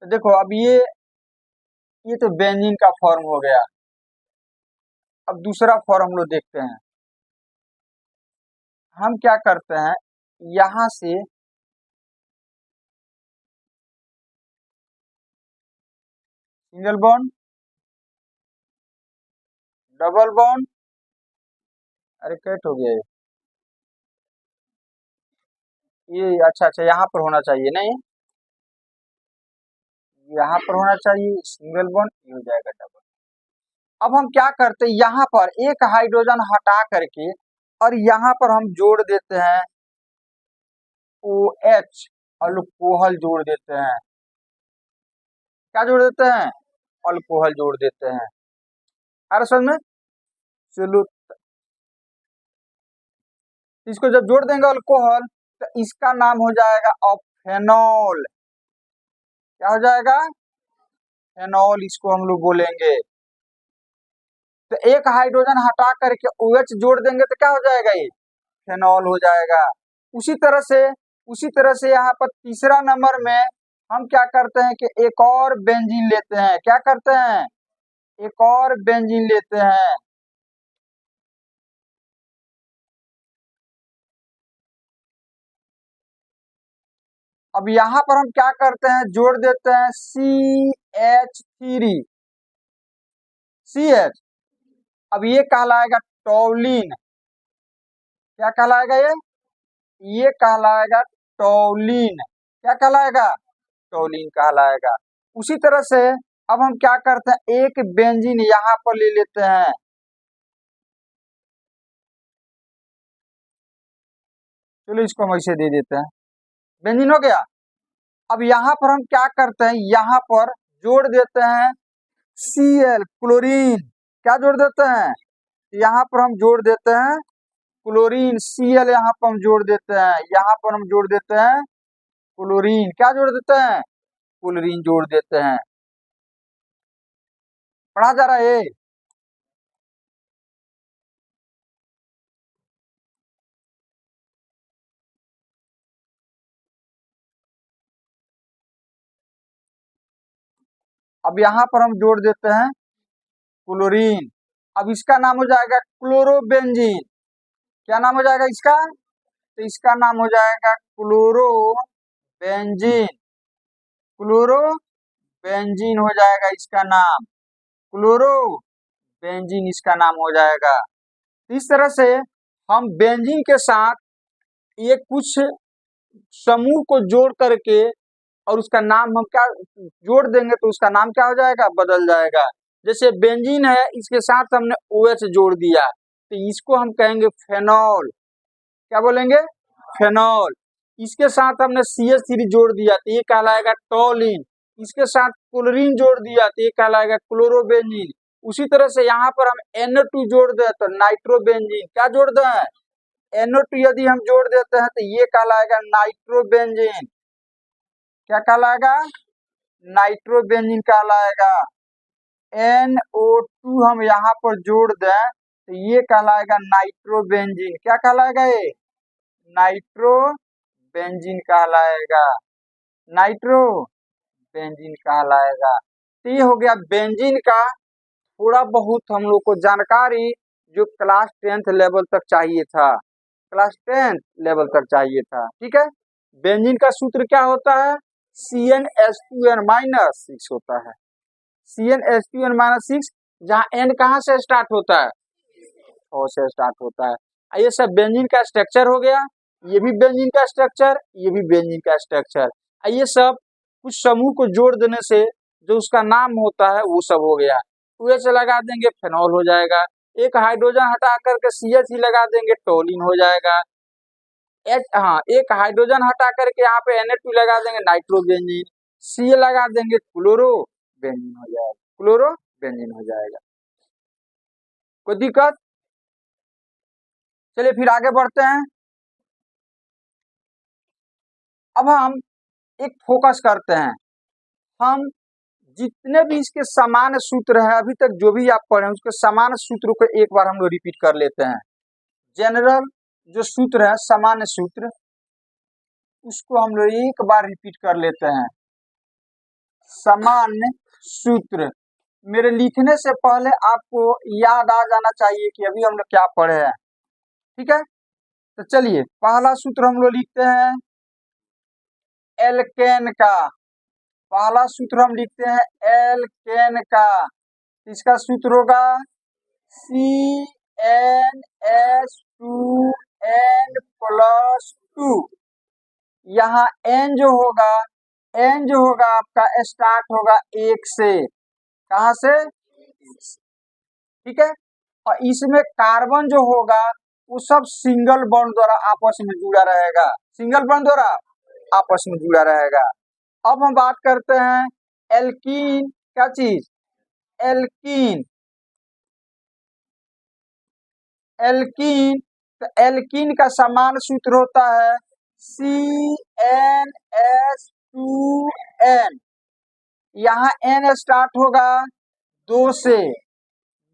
तो देखो अब ये तो बेंजीन का फॉर्म हो गया। अब दूसरा फॉर्म हम लोग देखते हैं, हम क्या करते हैं, यहां से सिंगल बॉन्ड, डबल बॉन्ड, अरे कट हो गया ये अच्छा अच्छा यहाँ पर होना चाहिए, नहीं यहाँ पर होना चाहिए सिंगल बॉन्ड, ये हो जाएगा डबल। अब हम क्या करते हैं, यहाँ पर एक हाइड्रोजन हटा करके और यहाँ पर हम जोड़ देते हैं OH, अल्कोहल जोड़ देते हैं। क्या जोड़ देते हैं? अल्कोहल जोड़ देते हैं। अरे समझ में? चलो, इसको जब जोड़ देंगे अल्कोहल तो इसका नाम हो जाएगा फेनॉल। क्या हो जाएगा? फेनॉल, इसको हम लोग बोलेंगे। तो एक हाइड्रोजन हटा करके OH जोड़ देंगे तो क्या हो जाएगा? ये फेनॉल हो जाएगा। उसी तरह से यहाँ पर तीसरा नंबर में हम क्या करते हैं कि एक और बेंजीन लेते हैं। क्या करते हैं? एक और बेंजीन लेते हैं। अब यहाँ पर हम क्या करते हैं, जोड़ देते हैं CH3, CH। अब ये कहलाएगा टॉलिन। क्या कहलाएगा ये कहलाएगा टॉलिन। क्या कहलाएगा? टॉलिन कहलाएगा। उसी तरह से अब हम क्या करते हैं, एक बेंजीन यहाँ पर ले लेते हैं, चलो इसको हम ऐसे दे देते हैं, बेंजीन हो गया। अब यहाँ पर हम क्या करते हैं, यहाँ पर जोड़ देते हैं Cl, क्लोरीन। क्या जोड़ देते हैं? यहाँ पर हम जोड़ देते हैं क्लोरीन, Cl यहाँ पर हम जोड़ देते हैं, यहाँ पर हम जोड़ देते हैं क्लोरीन। क्या जोड़ देते हैं? क्लोरीन जोड़ देते हैं। पढ़ा जा रहा है ये? अब यहाँ पर हम जोड़ देते हैं क्लोरीन। अब इसका नाम हो जाएगा क्लोरोबेंजीन। क्या नाम हो जाएगा इसका? तो इसका नाम हो जाएगा क्लोरोबेंजीन। क्लोरोबेंजीन हो जाएगा इसका नाम, क्लोरोबेंजीन इसका नाम हो जाएगा। इस तरह से हम बेंजीन के साथ ये कुछ समूह को जोड़ करके और उसका नाम हम क्या जोड़ देंगे तो उसका नाम क्या हो जाएगा? बदल जाएगा। जैसे बेंजीन है, इसके साथ हमने OH जोड़ दिया तो इसको हम कहेंगे फेनॉल। क्या बोलेंगे? फेनॉल। इसके साथ हमने CH3 जोड़ दिया तो ये कहलाएगा टोलिन। इसके साथ क्लोरीन जोड़ दिया तो ये कहलाएगा क्लोरोबेंजीन। उसी तरह से यहाँ पर हम NO2 जोड़ दें तो नाइट्रोबेंजीन। क्या जोड़ दें? NO2 यदि हम जोड़ देते हैं तो ये कहलाएगा नाइट्रोबेंजीन। क्या कहलाएगा? नाइट्रोबेंजीन कहलाएगा। NO2 हम यहाँ पर जोड़ दें तो ये कहलाएगा नाइट्रोबेंजीन। क्या कहलाएगा? ये नाइट्रोबेंजीन कहलाएगा। नाइट्रोबेंजीन कहलाएगा। तो ये हो गया बेंजीन का थोड़ा बहुत हम लोग को जानकारी जो क्लास 10th लेवल तक चाहिए था। क्लास 10th लेवल तक चाहिए था। ठीक है। बेंजीन का सूत्र क्या होता है? CnH2n-6 होता है। CnH2n-6 जहाँ N कहाँ से स्टार्ट होता है? O से स्टार्ट होता है। ये सब बेंजीन का स्ट्रक्चर हो गया। ये भी बेंजीन का स्ट्रक्चर, ये भी बेंजीन का स्ट्रक्चर। ये सब कुछ समूह को जोड़ देने से जो उसका नाम होता है वो सब हो गया। टू से लगा देंगे फेनॉल हो जाएगा। एक हाइड्रोजन हटा करके CH ही लगा देंगे टोलिन हो जाएगा। एक हाइड्रोजन हटा करके यहाँ पे Na2 लगा देंगे नाइट्रोबेंजीन। C लगा देंगे क्लोरोबेंजीन हो जाएगा। क्लोरोबेंजीन हो जाएगा। कोई दिक्कत? चलिए फिर आगे बढ़ते हैं। अब हम एक फोकस करते हैं। हम जितने भी इसके समान सूत्र हैं अभी तक जो भी आप पढ़े हैं उसके समान सूत्रों को एक बार हम लोग रिपीट कर लेते हैं। जनरल जो सूत्र है सामान्य सूत्र उसको हम लोग एक बार रिपीट कर लेते हैं। सामान्य सूत्र मेरे लिखने से पहले आपको याद आ जाना चाहिए कि अभी हम लोग क्या पढ़े हैं। ठीक है। तो चलिए पहला सूत्र हम लोग लिखते हैं एल्केन का। पहला सूत्र हम लिखते हैं एल्केन का। इसका सूत्र होगा CnH2n+2। यहाँ N जो होगा आपका स्टार्ट होगा 1 से। कहाँ से? ठीक है। और इसमें कार्बन जो होगा वो सब सिंगल बॉन्ड द्वारा आपस में जुड़ा रहेगा। सिंगल बॉन्ड द्वारा आपस में जुड़ा रहेगा। अब हम बात करते हैं एल्कीन। क्या चीज? एल्कीन। एल्कीन तो एल्कीन का समान सूत्र होता है CnH2n। यहाँ N स्टार्ट होगा 2 से,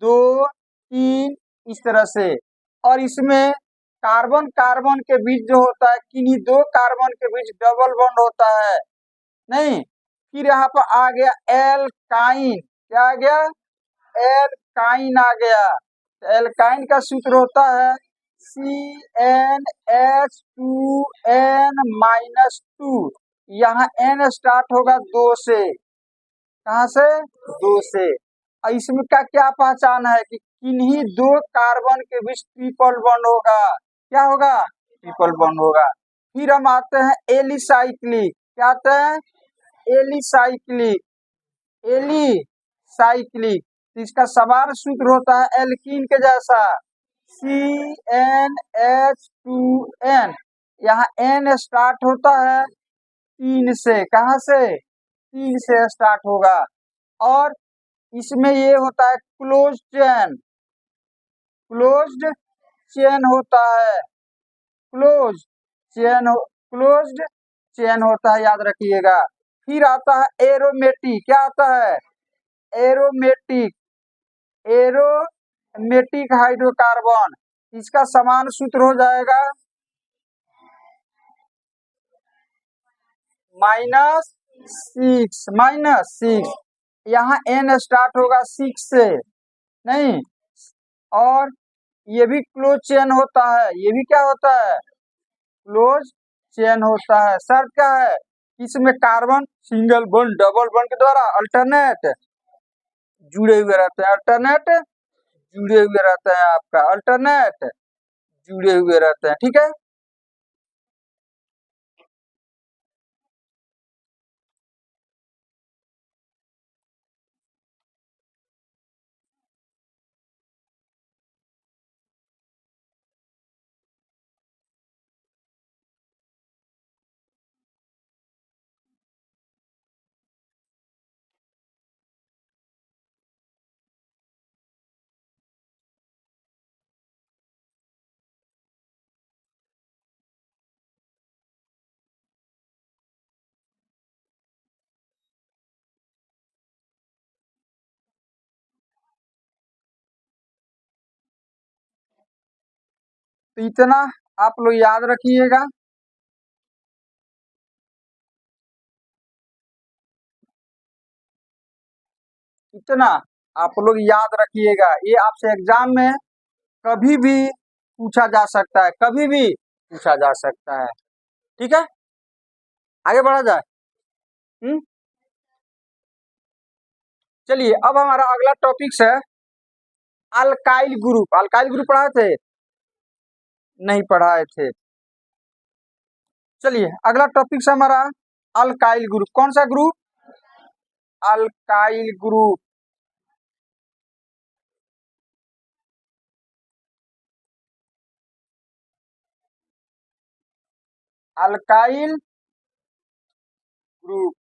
2 3 इस तरह से। और इसमें कार्बन कार्बन के बीच जो होता है किन्हीं दो कार्बन के बीच डबल बॉन्ड होता है नहीं। फिर यहाँ पर आ गया एल्काइन। क्या आ गया? एल्काइन आ गया। एल्काइन का सूत्र होता है CnH2n-2। यहाँ N स्टार्ट होगा 2 से। कहाँ से? 2 से। और इसमें का क्या पहचान है कि किन्हीं दो कार्बन के बीच ट्रिपल बॉन्ड होगा। क्या होगा? ट्रिपल बॉन्ड होगा। फिर हम आते हैं एलिसाइक्लिक। क्या आते हैं? एलिसाइक्लिक। एलिसाइक्लिक तो इसका समान सूत्र होता है एल्कीन के जैसा CnH2n। यहाँ N स्टार्ट होता है 3 से। कहाँ से? 3 से स्टार्ट होगा। और इसमें ये होता है क्लोज चेन। क्लोज्ड चेन होता है। क्लोज्ड चेन होता है, याद रखिएगा। फिर आता है एरोमेटिक। क्या आता है? एरोमेटिक। Aromatic hydrocarbon. इसका समान सूत्र हो जाएगा -6। यहाँ N स्टार्ट होगा 6 से नहीं। और ये भी क्लोज चेन होता है। ये भी क्या होता है? क्लोज चेन होता है। शर्त क्या है? इसमें carbon single bond double bond के द्वारा अल्टरनेट जुड़े हुए रहते हैं। अल्टरनेट जुड़े हुए रहते हैं। आपका अल्टरनेट जुड़े हुए रहते हैं। ठीक है। तो इतना आप लोग याद रखिएगा। इतना आप लोग याद रखिएगा, ये आपसे एग्जाम में कभी भी पूछा जा सकता है, कभी भी पूछा जा सकता है। ठीक है, आगे बढ़ा जाए। चलिए अब हमारा अगला टॉपिक है अल्काइल ग्रुप। अल्काइल ग्रुप पढ़ाए थे? नहीं पढ़ाए थे। चलिए अगला टॉपिक है हमारा अल्काइल ग्रुप। कौन सा group? Alkyl group. Alkyl group,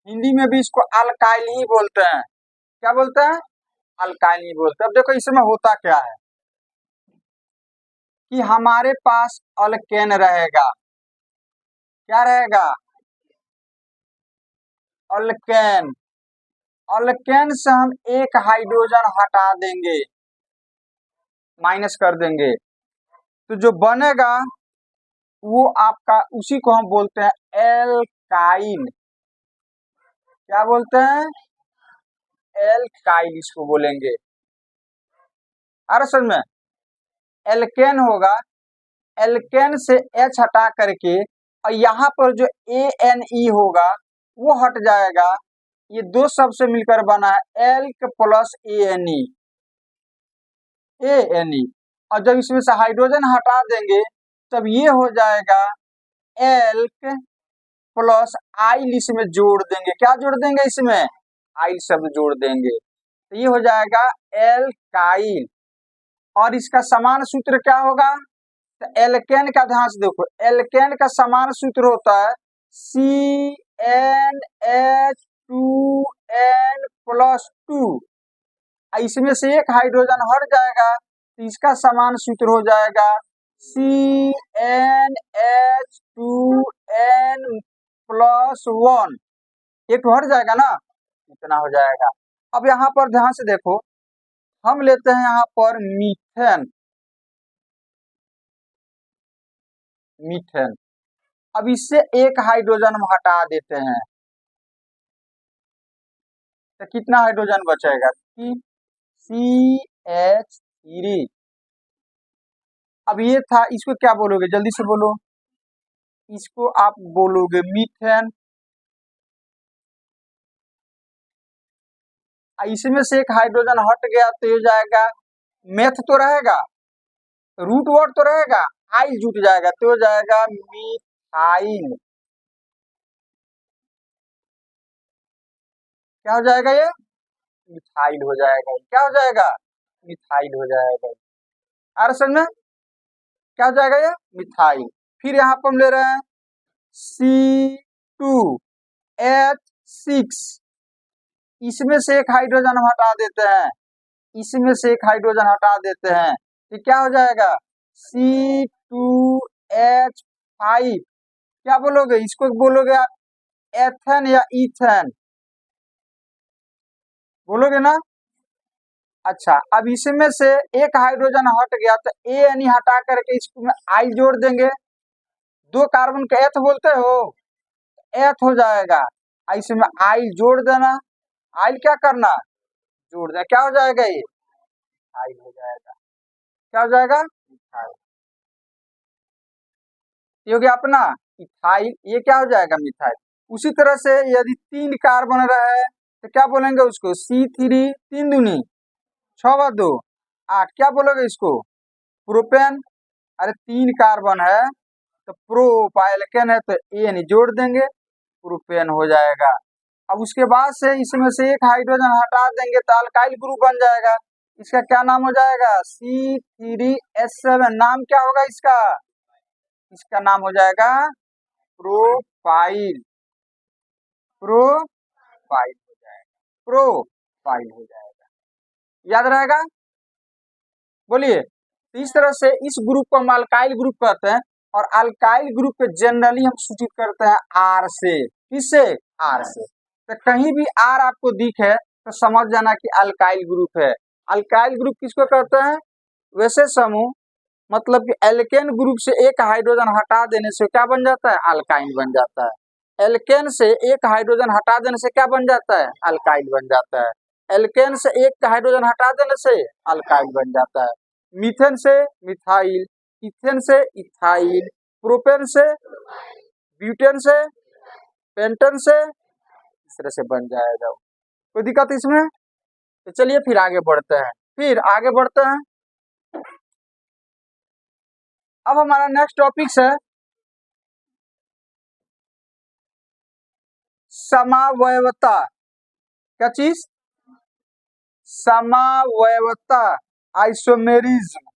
Hindi में भी इसको अल्काइल ही बोलते हैं। क्या बोलते हैं? अल्काइल ही बोलते हैं। अब देखो इसमें होता क्या है कि हमारे पास अल्केन रहेगा। क्या रहेगा? अल्केन। अल्केन से हम एक हाइड्रोजन हटा देंगे, माइनस कर देंगे, तो जो बनेगा वो आपका, उसी को हम बोलते हैं एल्काइल। क्या बोलते हैं? एल्काइल इसको बोलेंगे। अरे समझ में, एल्केन होगा, एल्केन से एच हटा करके और यहाँ पर जो ए एन ई होगा वो हट जाएगा। ये दो शब्द से मिलकर बना है elk plus A N E, A N E. और जब इसमें से हाइड्रोजन हटा देंगे तब ये हो जाएगा एल्क प्लस आइल, इसमें जोड़ देंगे। क्या जोड़ देंगे? इसमें आइल शब्द जोड़ देंगे, तो ये हो जाएगा एल्काइल। और इसका समान सूत्र क्या होगा? तो एल्केन का ध्यान से देखो, एल्केन का समान सूत्र होता है CnH2n+2। इसमें से एक हाइड्रोजन हट जाएगा तो इसका समान सूत्र हो जाएगा CnH2n+1। एक हट जाएगा ना, इतना हो जाएगा। अब यहाँ पर ध्यान से देखो, हम लेते हैं यहाँ पर मीथेन। मीथेन, अब इससे एक हाइड्रोजन हम हटा देते हैं तो कितना हाइड्रोजन बचेगा? CH3। अब ये था, इसको क्या बोलोगे? जल्दी से बोलो। इसको आप बोलोगे मीथेन। इसमें से एक हाइड्रोजन हट गया तो ये जाएगा, मेथ तो रहेगा, रूट वर्ड तो रहेगा, आइल जुट जाएगा तो हो जाएगा मिथाइल। क्या हो जाएगा? ये मिथाइल हो जाएगा। क्या हो जाएगा? मिथाइल हो जाएगा। अरे समझ में, क्या हो जाएगा? ये मिथाइल। फिर यहाँ पर हम ले रहे हैं C2H6। इसमें से एक हाइड्रोजन हम हटा देते हैं, इसमें से एक हाइड्रोजन हटा देते हैं तो क्या हो जाएगा? C2H5। क्या बोलोगे? इसको बोलोगे आप एथेन या इथेन? बोलोगे ना? अच्छा, अब इसमें से एक हाइड्रोजन हट गया तो ए एन हटा करके इसमें आई जोड़ देंगे। दो कार्बन का एथ बोलते हो, एथ हो जाएगा। इसमें आई जोड़ देना, आइल क्या करना? जोड़ देना। क्या हो जाएगा? ये आइल हो जाएगा। क्या हो जाएगा? मिथाइल। ये हो गया अपना इथाइल। ये क्या हो जाएगा? मिथाइल। उसी तरह से यदि 3 कार्बन रहे तो क्या बोलेंगे उसको? C3, 3 दूनी 6 2 8। क्या बोलोगे इसको? प्रोपेन। अरे 3 कार्बन है तो प्रोपाइलकेन है तो एन जोड़ देंगे, प्रोपेन हो जाएगा। अब उसके बाद से इसमें से एक हाइड्रोजन हटा देंगे तो अल्काइल ग्रुप बन जाएगा। इसका क्या नाम हो जाएगा? C3H7। नाम क्या होगा इसका? इसका नाम हो जाएगा प्रोपाइल। प्रोपाइल हो जाएगा, प्रोपाइल हो जाएगा। याद रहेगा? बोलिए। तो इस तरह से इस ग्रुप को हम अल्काइल ग्रुप कहते हैं। और अल्काइल ग्रुप को जनरली हम सूचित करते हैं आर से। किससे? आर से। तो कहीं भी आर आपको दिखे तो समझ जाना कि अल्काइल ग्रुप है। अल्काइल ग्रुप किसको कहते हैं? वैसे समूह मतलब कि एल्केन ग्रुप से एक हाइड्रोजन हटा देने से क्या बन जाता है? अल्काइन बन जाता है। एल्केन से एक हाइड्रोजन हटा देने से क्या बन जाता है? अल्काइल बन जाता है। एल्केन से एक हाइड्रोजन हटा देने से अल्काइल बन जाता है। मीथेन से मिथाइल, इथेन से इथाइल, प्रोपेन से, ब्यूटेन से, पेंटेन से, इस तरह से बन जाएगा। कोई दिक्कत इसमें? तो चलिए फिर आगे बढ़ते हैं। अब हमारा नेक्स्ट टॉपिक है समावयवता। क्या चीज? समावयवता, आइसोमेरिज्म।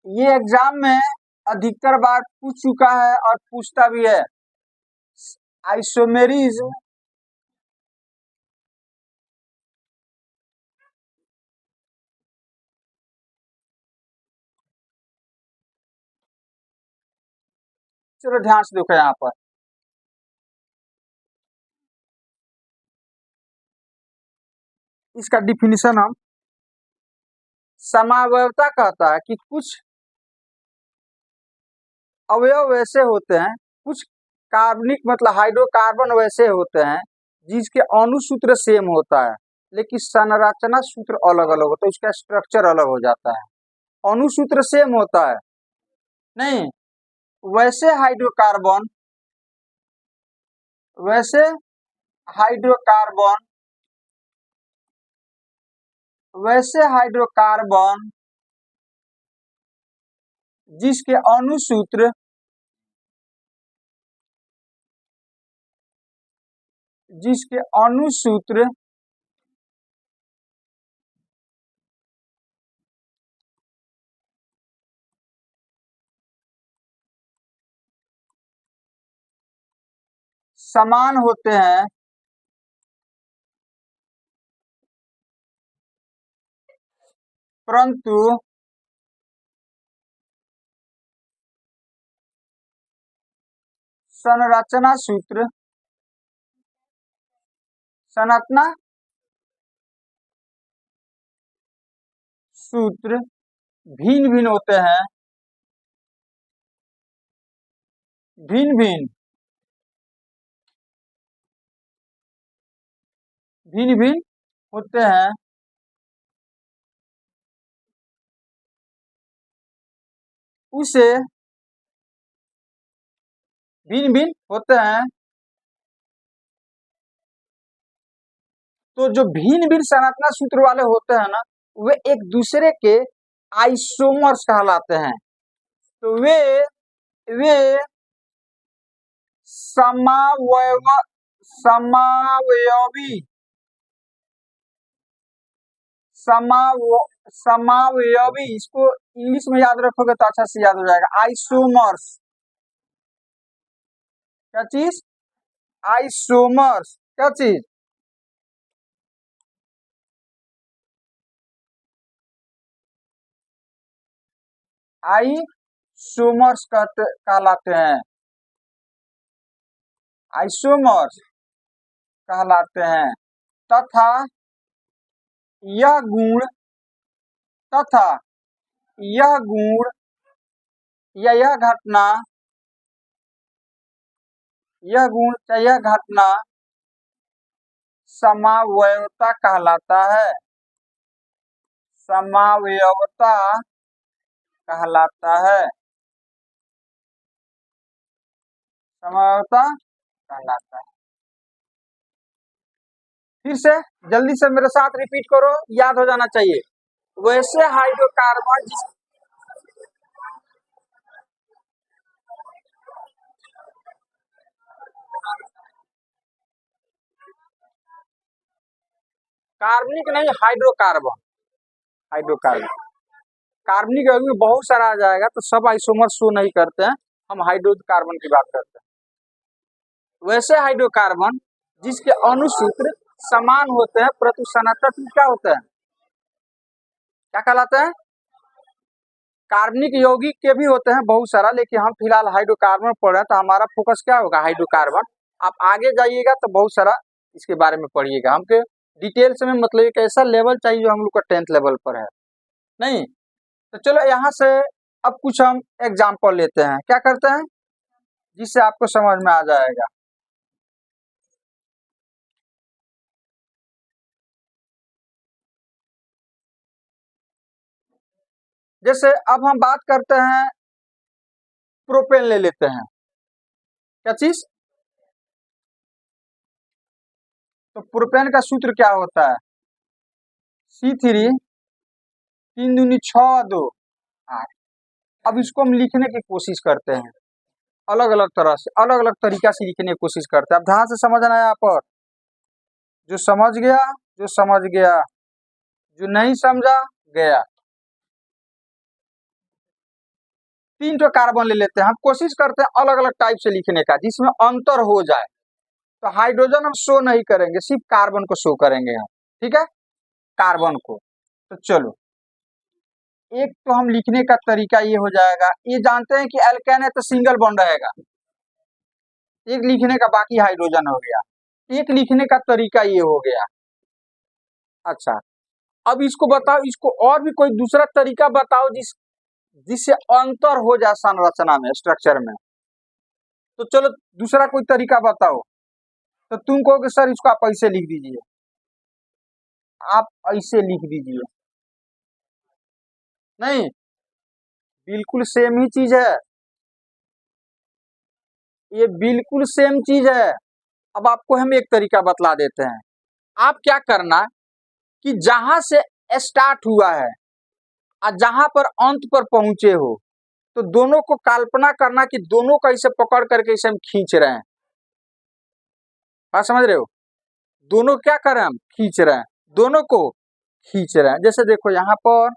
ये एग्जाम में अधिकतर बार पूछ चुका है और पूछता भी है। आइसोमेरिज्म चलो ध्यान से देखो यहाँ पर। इसका डिफिनीशन हम समावयवता कहता है कि कुछ अवयव वैसे होते हैं, कुछ कार्बनिक मतलब हाइड्रोकार्बन वैसे होते हैं जिसके अणुसूत्र सेम होता है लेकिन संरचना सूत्र अलग अलग होता है, उसका स्ट्रक्चर अलग हो जाता है। अणुसूत्र सेम होता है नहीं, वैसे हाइड्रोकार्बन वैसे हाइड्रोकार्बन वैसे हाइड्रोकार्बन जिसके अणुसूत्र समान होते हैं परंतु संरचना सूत्र भिन्न भिन्न होते हैं, भिन्न भिन्न होते हैं उसे भिन्न भिन्न होते हैं तो जो भिन्न भिन्न संरचना सूत्र वाले होते हैं ना, वे एक दूसरे के आइसोमर्स कहलाते हैं। तो वे समावयव समावयवी समावयवी, इसको इंग्लिश में याद रखोगे तो अच्छा से याद हो जाएगा। आइसोमर्स। क्या चीज? आइसोमर्स। क्या चीज? आइसोमर्स कहलाते हैं। आइसोमर्स कहलाते हैं तथा यह गुण या यह घटना समावयवता कहलाता है। समावयवता कहलाता है। समावयवता कहलाता है। फिर से जल्दी से मेरे साथ रिपीट करो, याद हो जाना चाहिए। वैसे हाइड्रोकार्बन जिस कार्बनिक नहीं, हाइड्रोकार्बन कार्बनिक में बहुत सारा आ जाएगा तो सब आइसोमर शो नहीं करते हैं, हम हाइड्रोकार्बन की बात करते हैं। वैसे हाइड्रोकार्बन जिसके अणुसूत्र समान होते हैं परंतु संरचना क्या होता है? क्या कहलाता है? कार्बनिक यौगिक के भी होते हैं बहुत सारा, लेकिन हम फिलहाल हाइड्रोकार्बन पढ़ रहे हैं तो हमारा फोकस क्या होगा, हाइड्रोकार्बन। आप आगे जाइएगा तो बहुत सारा इसके बारे में पढ़िएगा। हमको डिटेल्स में मतलब एक ऐसा लेवल चाहिए जो हम लोग का 10th लेवल पर है, नहीं। तो चलो यहाँ से अब कुछ हम एग्जाम्पल लेते हैं, क्या करते हैं जिससे आपको समझ में आ जाएगा। जैसे अब हम बात करते हैं, प्रोपेन ले लेते हैं, क्या चीज, तो प्रोपेन का सूत्र क्या होता है, C3 3 दूनी 6 2 8। अब इसको हम लिखने की कोशिश करते हैं, अलग अलग तरह से, अलग अलग तरीका से लिखने की कोशिश करते हैं। अब ध्यान से समझना है यहाँ पर, जो समझ गया, जो समझ गया, जो नहीं समझा गया। 3 तो कार्बन ले लेते हैं, हम कोशिश करते हैं अलग अलग टाइप से लिखने का जिसमें अंतर हो जाए। तो हाइड्रोजन हम शो नहीं करेंगे, सिर्फ कार्बन को शो करेंगे हम, ठीक है, कार्बन को। तो चलो, एक तो हम लिखने का तरीका ये हो जाएगा, ये जानते हैं कि एल्केन है तो सिंगल बॉन्ड रहेगा, एक लिखने का, बाकी हाइड्रोजन हो गया। एक लिखने का तरीका ये हो गया। अच्छा, अब इसको बताओ, इसको और भी कोई दूसरा तरीका बताओ जिससे अंतर हो जाए संरचना में, स्ट्रक्चर में। तो चलो दूसरा कोई तरीका बताओ। तो तुम कहोगे सर इसको आप ऐसे लिख दीजिए, आप ऐसे लिख दीजिए, नहीं, बिल्कुल सेम ही चीज है, ये बिल्कुल सेम चीज है। अब आपको हम एक तरीका बतला देते हैं। आप क्या करना कि जहां से स्टार्ट हुआ है और जहां पर अंत पर पहुंचे हो, तो दोनों को कल्पना करना कि दोनों को इसे पकड़ करके इसे हम खींच रहे हैं। बात समझ रहे हो, दोनों क्या कर रहे हैं, हम खींच रहे हैं, दोनों को खींच रहे हैं। जैसे देखो यहाँ पर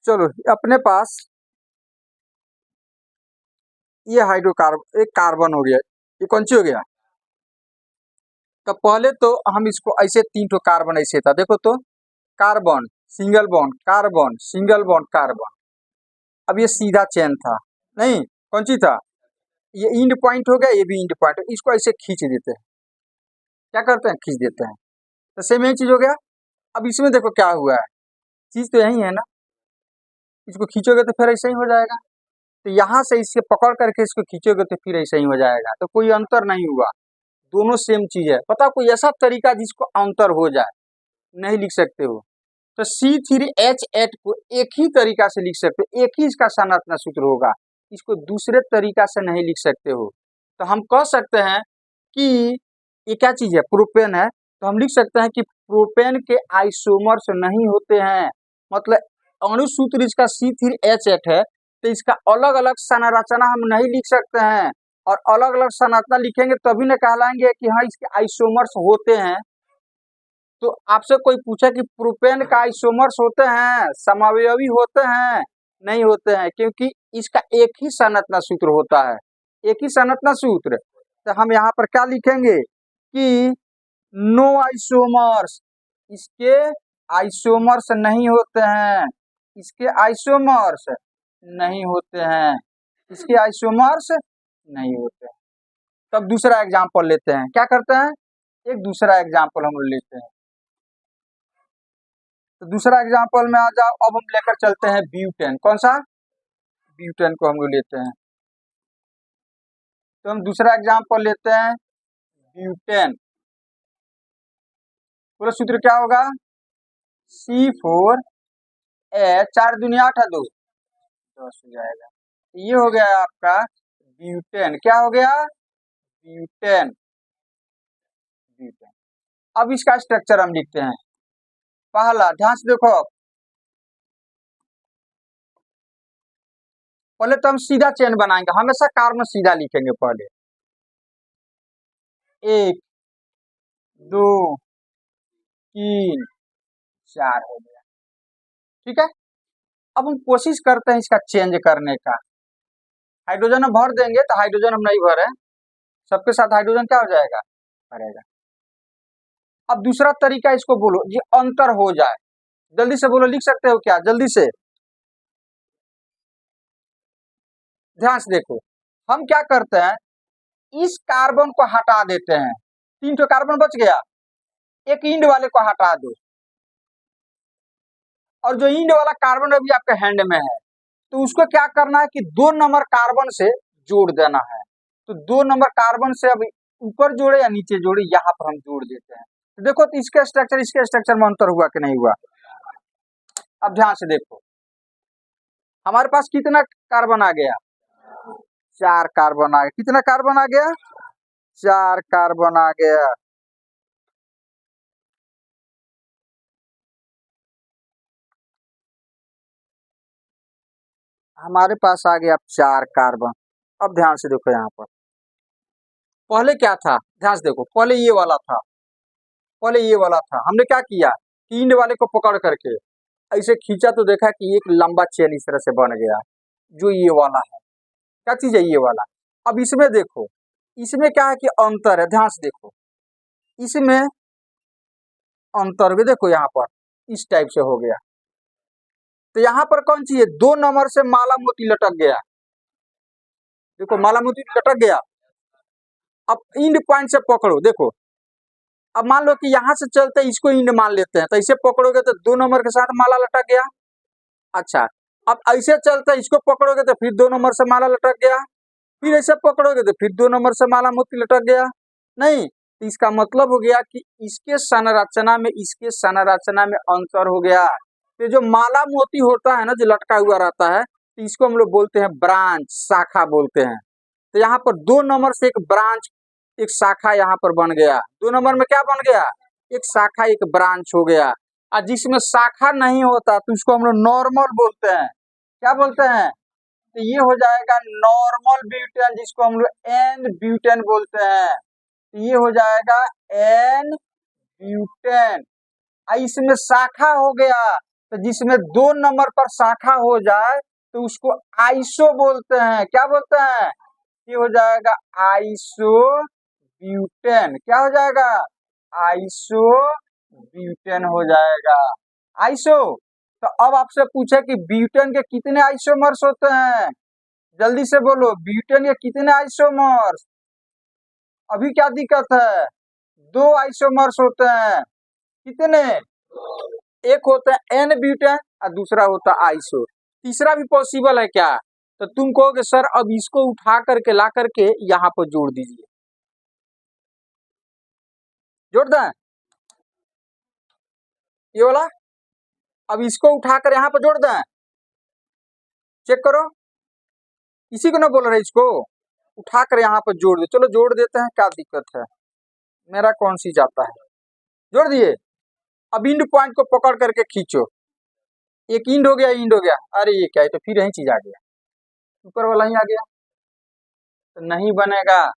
चलो अपने पास ये हाइड्रोकार्बन, एक कार्बन हो गया, ये कौन सी हो गया। तो पहले तो हम इसको ऐसे 3 ठो कार्बन ऐसे था, देखो तो, carbon single bond, carbon single bond, carbon. अब ये सीधा चेन था, नहीं, कौन सी था, ये इंड पॉइंट हो गया, ये भी इंड पॉइंट, इसको ऐसे खींच देते हैं, क्या करते हैं, खींच देते हैं। तो सेम यही चीज हो गया। अब इसमें देखो क्या हुआ है, चीज तो यही है ना, इसको खींचोगे तो फिर ऐसे ही हो जाएगा। तो यहाँ से इसके पकड़ करके इसको खींचोगे तो फिर ऐसे ही हो जाएगा, तो कोई अंतर नहीं हुआ, दोनों सेम चीज है। पता कोई ऐसा तरीका जिसको अंतर हो जाए, नहीं लिख सकते हो। तो C3H8 को एक ही तरीका से लिख सकते हो, एक ही इसका संरचना सूत्र होगा, इसको दूसरे तरीका से नहीं लिख सकते हो। तो हम कह सकते हैं कि ये क्या चीज है, प्रोपेन है। तो हम लिख सकते हैं कि प्रोपेन के आइसोमर्स नहीं होते हैं, मतलब अणुसूत्र इसका C3H8 है, तो इसका अलग अलग संरचना हम नहीं लिख सकते हैं। और अलग अलग संरचना लिखेंगे तभी न कहलाएंगे कि हाँ इसके आइसोमर्स होते हैं। तो आपसे कोई पूछे कि प्रोपेन का आइसोमर्स होते हैं, समावयवी होते हैं, नहीं होते हैं, क्योंकि इसका एक ही संरचना सूत्र होता है, एक ही संरचना सूत्र। तो हम यहाँ पर क्या लिखेंगे कि नो आइसोमर्स, इसके आइसोमर्स नहीं होते हैं, इसके आइसोमर्स नहीं होते हैं, इसके आइसोमर्स नहीं होते हैं। तब दूसरा एग्जांपल लेते हैं, क्या करते हैं, एक दूसरा एग्जांपल हम लेते हैं। तो दूसरा एग्जांपल में आ जाओ, अब हम लेकर चलते हैं ब्यूटेन, कौन सा, ब्यूटेन को हम लोग लेते हैं। तो हम दूसरा एग्जांपल लेते हैं ब्यूटेन। बोलो सूत्र क्या होगा, C4H, 4 दूनी 8 है, 2 10 हो जाएगा। ये हो गया आपका ब्यूटेन। क्या हो गया, ब्यूटेन। ब्यूटेन। अब इसका स्ट्रक्चर हम लिखते हैं। पहला, ध्यान से देखो, पहले तो हम सीधा चेन बनाएंगे, हमेशा कार्बन सीधा लिखेंगे। पहले 1 2 3 4 हो गया, ठीक है। अब हम कोशिश करते हैं इसका चेंज करने का। हाइड्रोजन हम भर देंगे, तो हाइड्रोजन हम नहीं भरे, सबके साथ हाइड्रोजन क्या हो जाएगा, भरेगा। अब दूसरा तरीका इसको बोलो, ये अंतर हो जाए, जल्दी से बोलो, लिख सकते हो क्या, जल्दी से। ध्यान से देखो, हम क्या करते हैं, इस कार्बन को हटा देते हैं, 3 तो कार्बन बच गया, एक इंड वाले को हटा दो, और जो इंड वाला कार्बन अभी आपके हैंड में है, तो उसको क्या करना है कि 2 नंबर कार्बन से जोड़ देना है। तो 2 नंबर कार्बन से अब ऊपर जोड़े या नीचे जोड़े, यहाँ पर हम जोड़ देते हैं। तो देखो, तो इसके स्ट्रक्चर में अंतर हुआ कि नहीं हुआ। अब ध्यान से देखो, हमारे पास कितना कार्बन आ गया, 4 कार्बन आ गया। कितना कार्बन आ गया, 4 कार्बन आ गया। हमारे पास आ गया 4 कार्बन। अब ध्यान से देखो, यहाँ पर पहले क्या था, ध्यान से देखो, पहले ये वाला था, पहले ये वाला था। हमने क्या किया, इंड वाले को पकड़ करके ऐसे खींचा, तो देखा कि एक लंबा चेन इस तरह से बन गया, जो ये वाला है। क्या चीज है, ये वाला। अब इसमें देखो, इसमें क्या है कि अंतर है, ध्यान से देखो, इसमें अंतर भी देखो, यहाँ पर इस टाइप से हो गया। तो यहाँ पर कौन सी है, 2 नंबर से माला मोती लटक गया, देखो माला मोती लटक गया। अब इंड पॉइंट से पकड़ो, देखो, अब मान लो कि यहाँ से चलते इसको इंड मान लेते हैं, तो इसे पकड़ोगे तो 2 नंबर के साथ माला लटक गया। अच्छा, अब ऐसे चलते इसको पकड़ोगे तो फिर 2 नंबर से माला लटक गया, फिर ऐसे पकड़ोगे तो फिर 2 नंबर से माला मोती लटक गया। नहीं, तो इसका मतलब हो गया कि इसके संरचना में, इसके संरचना में अंतर हो गया। तो जो माला मोती होता है ना, जो लटका हुआ रहता है, तो इसको हम लोग बोलते हैं ब्रांच, शाखा बोलते हैं। तो यहाँ पर 2 नंबर से एक ब्रांच, एक शाखा यहाँ पर बन गया। 2 नंबर में क्या बन गया, एक शाखा, एक ब्रांच हो गया। और जिसमें शाखा नहीं होता तो उसको हम लोग नॉर्मल बोलते हैं। क्या बोलते हैं, तो ये हो जाएगा नॉर्मल ब्यूटेन, जिसको हम लोग एन ब्यूटेन बोलते हैं। तो ये हो जाएगा एन ब्यूटेन। इसमें शाखा हो गया, तो जिसमें 2 नंबर पर शाखा हो जाए तो उसको आइसो बोलते हैं। क्या बोलते हैं, ये हो जाएगा आइसो ब्यूटेन। क्या हो जाएगा, आइसो ब्यूटेन हो जाएगा, आइसो। तो अब आपसे पूछे कि ब्यूटेन के कितने आइसोमर्स होते हैं, जल्दी से बोलो, ब्यूटेन के कितने आइसोमर्स। अभी क्या दिक्कत है, 2 आइसोमर्स होते हैं। कितने, एक होता है एन ब्यूटेन और दूसरा होता है आइसो। तीसरा भी पॉसिबल है क्या, तो तुम कहोगे सर अब इसको उठा करके ला करके यहाँ पर जोड़ दीजिए, जोड़ दें ये वाला। अब इसको उठाकर यहाँ पर जोड़ दें, चेक करो, इसी को ना बोल रहे, इसको उठाकर यहाँ पर जोड़ दे। चलो जोड़ देते हैं, क्या दिक्कत है, मेरा कौन सी जाता है। जोड़ दिए। अब इंड पॉइंट को पकड़ करके खींचो, एक इंड हो गया, इंड हो गया। अरे ये क्या है, तो फिर यही चीज आ गया, ऊपर वाला ही आ गया, तो नहीं बनेगा।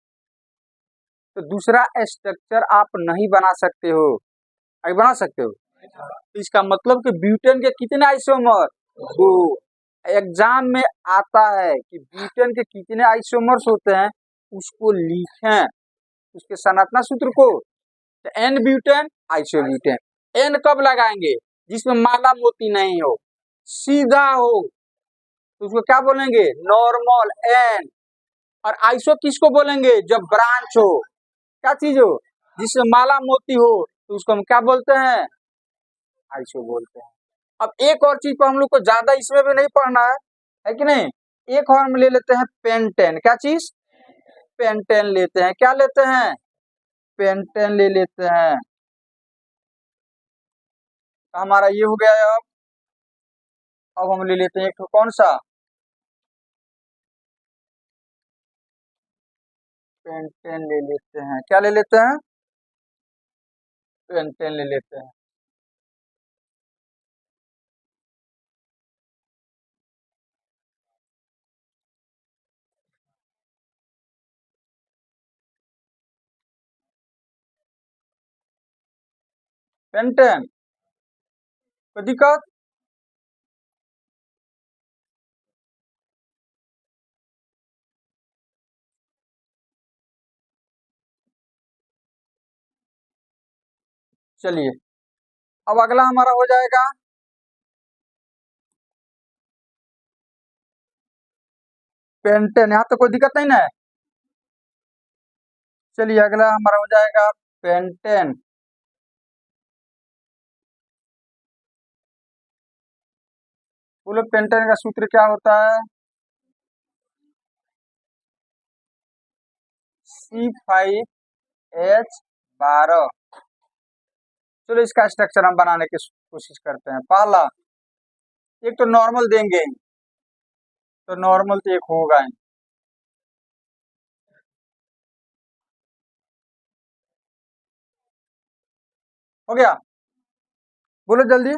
तो दूसरा स्ट्रक्चर आप नहीं बना सकते हो, अभी बना सकते हो। तो इसका मतलब कि ब्यूटेन के कितने आइसोमर, 2। एग्जाम में आता है कि ब्यूटेन के कितने आइसोमर्स होते हैं, उसको लिखें, उसके संरचना सूत्र को। तो n butane, iso butane. N कब लगाएंगे, जिसमें माला मोती नहीं हो, सीधा हो, तो उसको क्या बोलेंगे, नॉर्मल एन। और आइसो किसको बोलेंगे, जब ब्रांच हो, क्या चीज हो, जिसमें माला मोती हो, तो उसको हम क्या बोलते हैं, आइसो बोलते हैं। अब एक और चीज पर हम लोग को ज्यादा इसमें भी नहीं पढ़ना है कि नहीं। एक और हम ले लेते हैं पेंटेन। क्या चीज, पेंटेन लेते हैं। क्या लेते हैं, पेंटेन ले लेते हैं। तो हमारा ये हो गया है। अब हम ले लेते हैं एक तो कौन सा, पेंटेन ले लेते हैं। क्या ले लेते हैं, पेंटेन ले लेते हैं। पेंटेन, कोई दिक्कत? चलिए, अब अगला हमारा हो जाएगा पेंटेन। यहाँ तो कोई दिक्कत नहीं ना है। चलिए अगला हमारा हो जाएगा पेंटेन। बोलो पेंटेन का सूत्र क्या होता है, C5H12। चलो इसका स्ट्रक्चर हम बनाने की कोशिश करते हैं। पहला, एक तो नॉर्मल देंगे ही, तो नॉर्मल तो एक होगा ही। हो गया, बोलो जल्दी।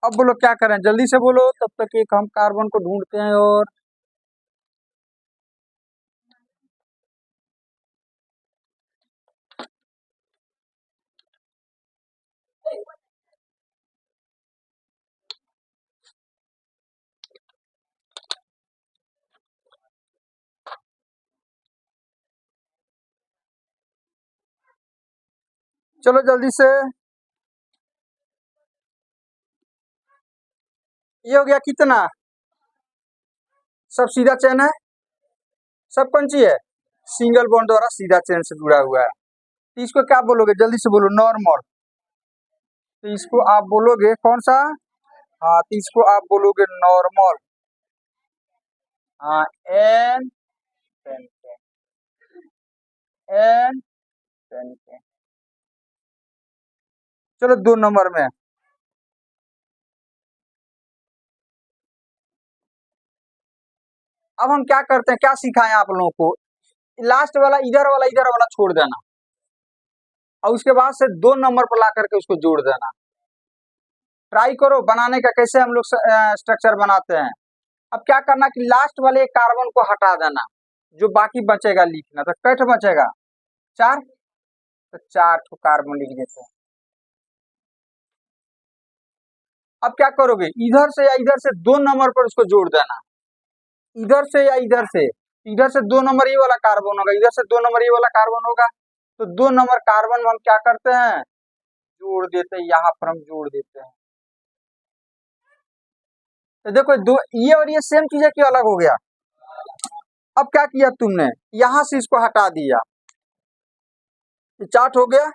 अब बोलो क्या करें, जल्दी से बोलो, तब तक एक हम कार्बन को ढूंढते हैं। और चलो जल्दी से। ये हो गया कितना, सब सीधा चेन है, सब कौन सी है, सिंगल बॉन्ड द्वारा सीधा चेन से जुड़ा हुआ है। तो इसको क्या बोलोगे, जल्दी से बोलो, नॉर्मल। तो इसको आप बोलोगे कौन सा, हाँ तो इसको आप बोलोगे नॉर्मल। हाँ, एन पेंटेन, एन पेंटेन। चलो 2 नंबर में, अब हम क्या करते हैं, क्या सिखाएं आप लोगों को, लास्ट वाला इधर वाला छोड़ देना, और उसके बाद से 2 नंबर पर ला करके उसको जोड़ देना। ट्राई करो बनाने का, कैसे हम लोग स्ट्रक्चर बनाते हैं। अब क्या करना कि लास्ट वाले कार्बन को हटा देना, जो बाकी बचेगा लिखना। तो कैठ बचेगा, 4, तो 4 ठो कार्बन लिख देते हैं। अब क्या करोगे, इधर से या इधर से 2 नंबर पर उसको जोड़ देना, इधर से या इधर से। इधर से 2 नंबर ये वाला कार्बन होगा, इधर से 2 नंबर ये वाला कार्बन होगा। तो 2 नंबर कार्बन हम क्या करते हैं, जोड़ देते हैं, यहाँ पर हम जोड़ देते हैं। तो देखो दो, ये और ये सेम चीज है कि अलग हो गया। अब क्या किया तुमने, यहां से इसको हटा दिया, ये चार्ट हो गया।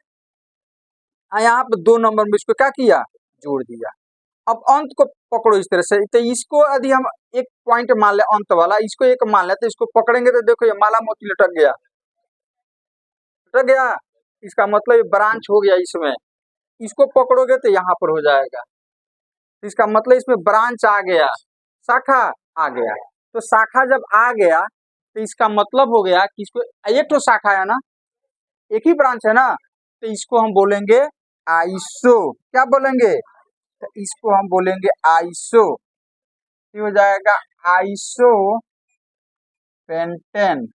यहाँ पे 2 नंबर में इसको क्या किया, जोड़ दिया। अब अंत को पकड़ो इस तरह से। तो इसको यदि हम एक पॉइंट मान ले, अंत वाला इसको एक मान ले, तो इसको पकड़ेंगे तो देखो ये माला मोती लटक गया, लटक गया। इसका मतलब ये ब्रांच हो गया इसमें। इसको पकड़ोगे तो यहाँ पर हो जाएगा, इसका मतलब इसमें ब्रांच आ गया, शाखा आ गया। तो शाखा जब आ गया तो इसका मतलब हो गया कि इसको, एक तो शाखा है ना, एक ही ब्रांच है ना, तो इसको हम बोलेंगे आइसो। क्या बोलेंगे, तो इसको हम बोलेंगे आइसो। ये हो जाएगा आइसो पेंटेन,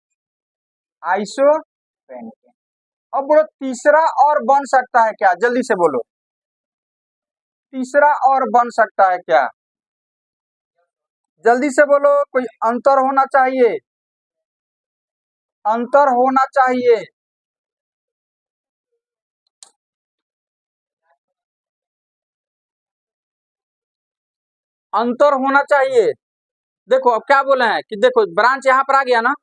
आइसो पेंटेन। अब बोलो तीसरा और बन सकता है क्या, जल्दी से बोलो, तीसरा और बन सकता है क्या, जल्दी से बोलो। कोई अंतर होना चाहिए, अंतर होना चाहिए। अंतर होना चाहिए। देखो अब क्या बोले हैं कि देखो ब्रांच यहाँ पर आ गया ना,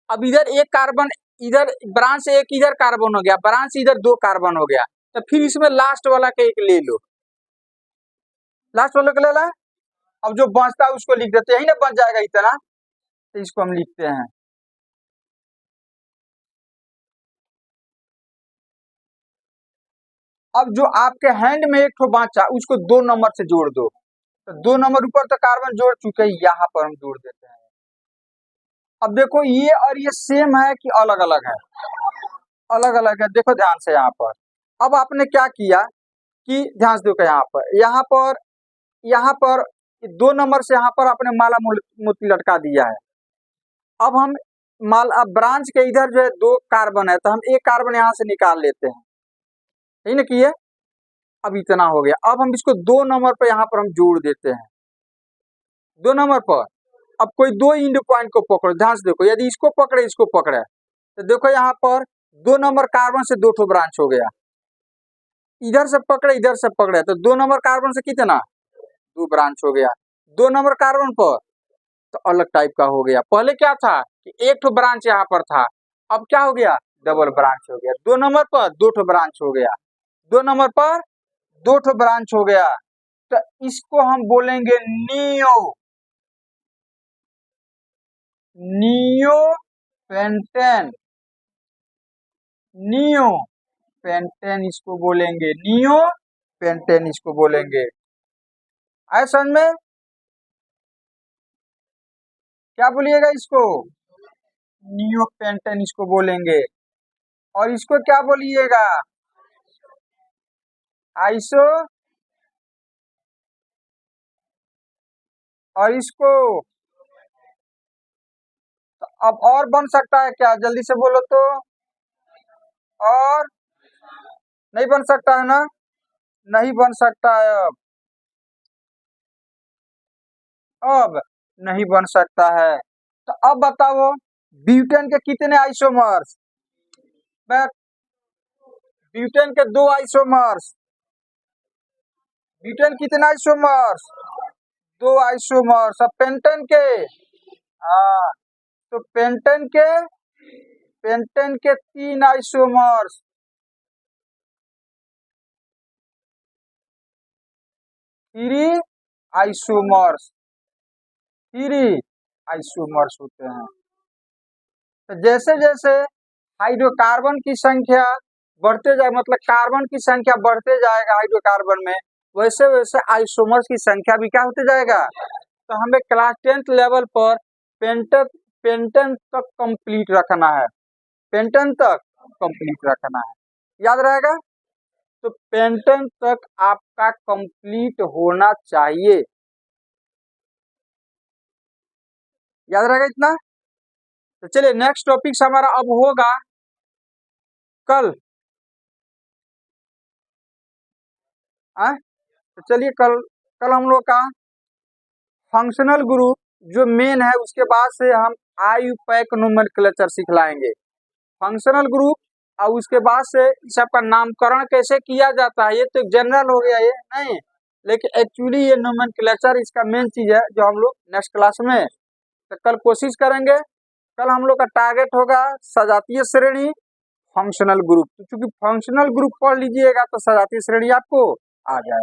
अब इधर एक कार्बन, इधर ब्रांच से एक इधर कार्बन हो गया, ब्रांच से इधर 2 कार्बन हो गया। तो फिर इसमें लास्ट वाला का एक ले लो, लास्ट वाले को ले ला। अब जो बचता है उसको लिख देते हैं, यही ना बच जाएगा इतना। तो इसको हम लिखते हैं, अब जो आपके हैंड में एक ठो बाचा उसको 2 नंबर से जोड़ दो, तो 2 नंबर ऊपर तो कार्बन जोड़ चुके हैं, यहाँ पर हम जोड़ देते हैं। अब देखो ये और ये सेम है कि अलग अलग है? अलग अलग है। देखो ध्यान से यहाँ पर, अब आपने क्या किया कि ध्यान से देखो यहाँ पर 2 नंबर से यहाँ पर आपने माला मोती लटका दिया है। अब हम अब ब्रांच के इधर जो है 2 कार्बन है, तो हम एक कार्बन यहाँ से निकाल लेते हैं, यही ना किए। अब इतना हो गया। अब हम इसको 2 नंबर पर यहाँ पर हम जोड़ देते हैं, 2 नंबर पर। अब कोई 2 इंड पॉइंट को पकड़ो, ध्यान से देखो, यदि इसको पकड़े तो देखो यहाँ पर 2 नंबर कार्बन से 2 ठो ब्रांच हो गया। इधर से पकड़े तो 2 नंबर कार्बन से कितना 2 ब्रांच हो गया। 2 नंबर कार्बन पर तो अलग टाइप का हो गया। पहले क्या था कि एक ठो ब्रांच यहाँ पर था, अब क्या हो गया डबल ब्रांच हो गया। 2 नंबर पर 2 ठो ब्रांच हो गया, 2 नंबर पर 2 ठो ब्रांच हो गया। तो इसको हम बोलेंगे नियोपेंटेन। नियोपेंटेन इसको बोलेंगे, नियोपेंटेन इसको बोलेंगे। आए समझ में? क्या बोलिएगा इसको? नियोपेंटेन इसको बोलेंगे। और इसको क्या बोलिएगा? आइसो। और इसको तो अब और बन सकता है क्या? जल्दी से बोलो तो। और नहीं बन सकता है ना? नहीं बन सकता है अब नहीं बन सकता है। तो अब बताओ ब्यूटेन के कितने आइसोमर्स? ब्यूटेन के 2 आइसोमर्स। ब्यूटेन कितने आइसोमर्स? 2 आइसोमर्स। अब पेंटेन के हाँ, तो पेंटेन के 3 आइसोमर्स। 3 आइसोमर्स, 3 आइसोमर्स होते हैं। तो जैसे जैसे हाइड्रोकार्बन की संख्या बढ़ते जाए, मतलब कार्बन की संख्या बढ़ते जाएगा हाइड्रोकार्बन में, वैसे वैसे आइसोमर्स की संख्या भी क्या होते जाएगा। तो हमें क्लास 10th लेवल पर पेंटेन तक कंप्लीट रखना है, पेंटेन तक कंप्लीट रखना है, याद रहेगा। तो पेंटेन तक आपका कंप्लीट होना चाहिए, याद रहेगा इतना। तो चलिए नेक्स्ट टॉपिक हमारा अब होगा कल। तो चलिए कल हम लोग का फंक्शनल ग्रुप जो मेन है, उसके बाद से हम आईयूपैक नोमेनक्लेचर सिखलाएंगे। फंक्शनल ग्रुप और उसके बाद से सबका नामकरण कैसे किया जाता है, ये तो जनरल हो गया ये नहीं, लेकिन एक्चुअली ये नोमेनक्लेचर इसका मेन चीज है जो हम लोग नेक्स्ट क्लास में तो कल कोशिश करेंगे। कल हम लोग का टारगेट होगा सजातीय श्रेणी, फंक्शनल ग्रुप। तो चूंकि फंक्शनल ग्रुप पढ़ लीजिएगा तो सजातीय श्रेणी आपको आ जाएगा।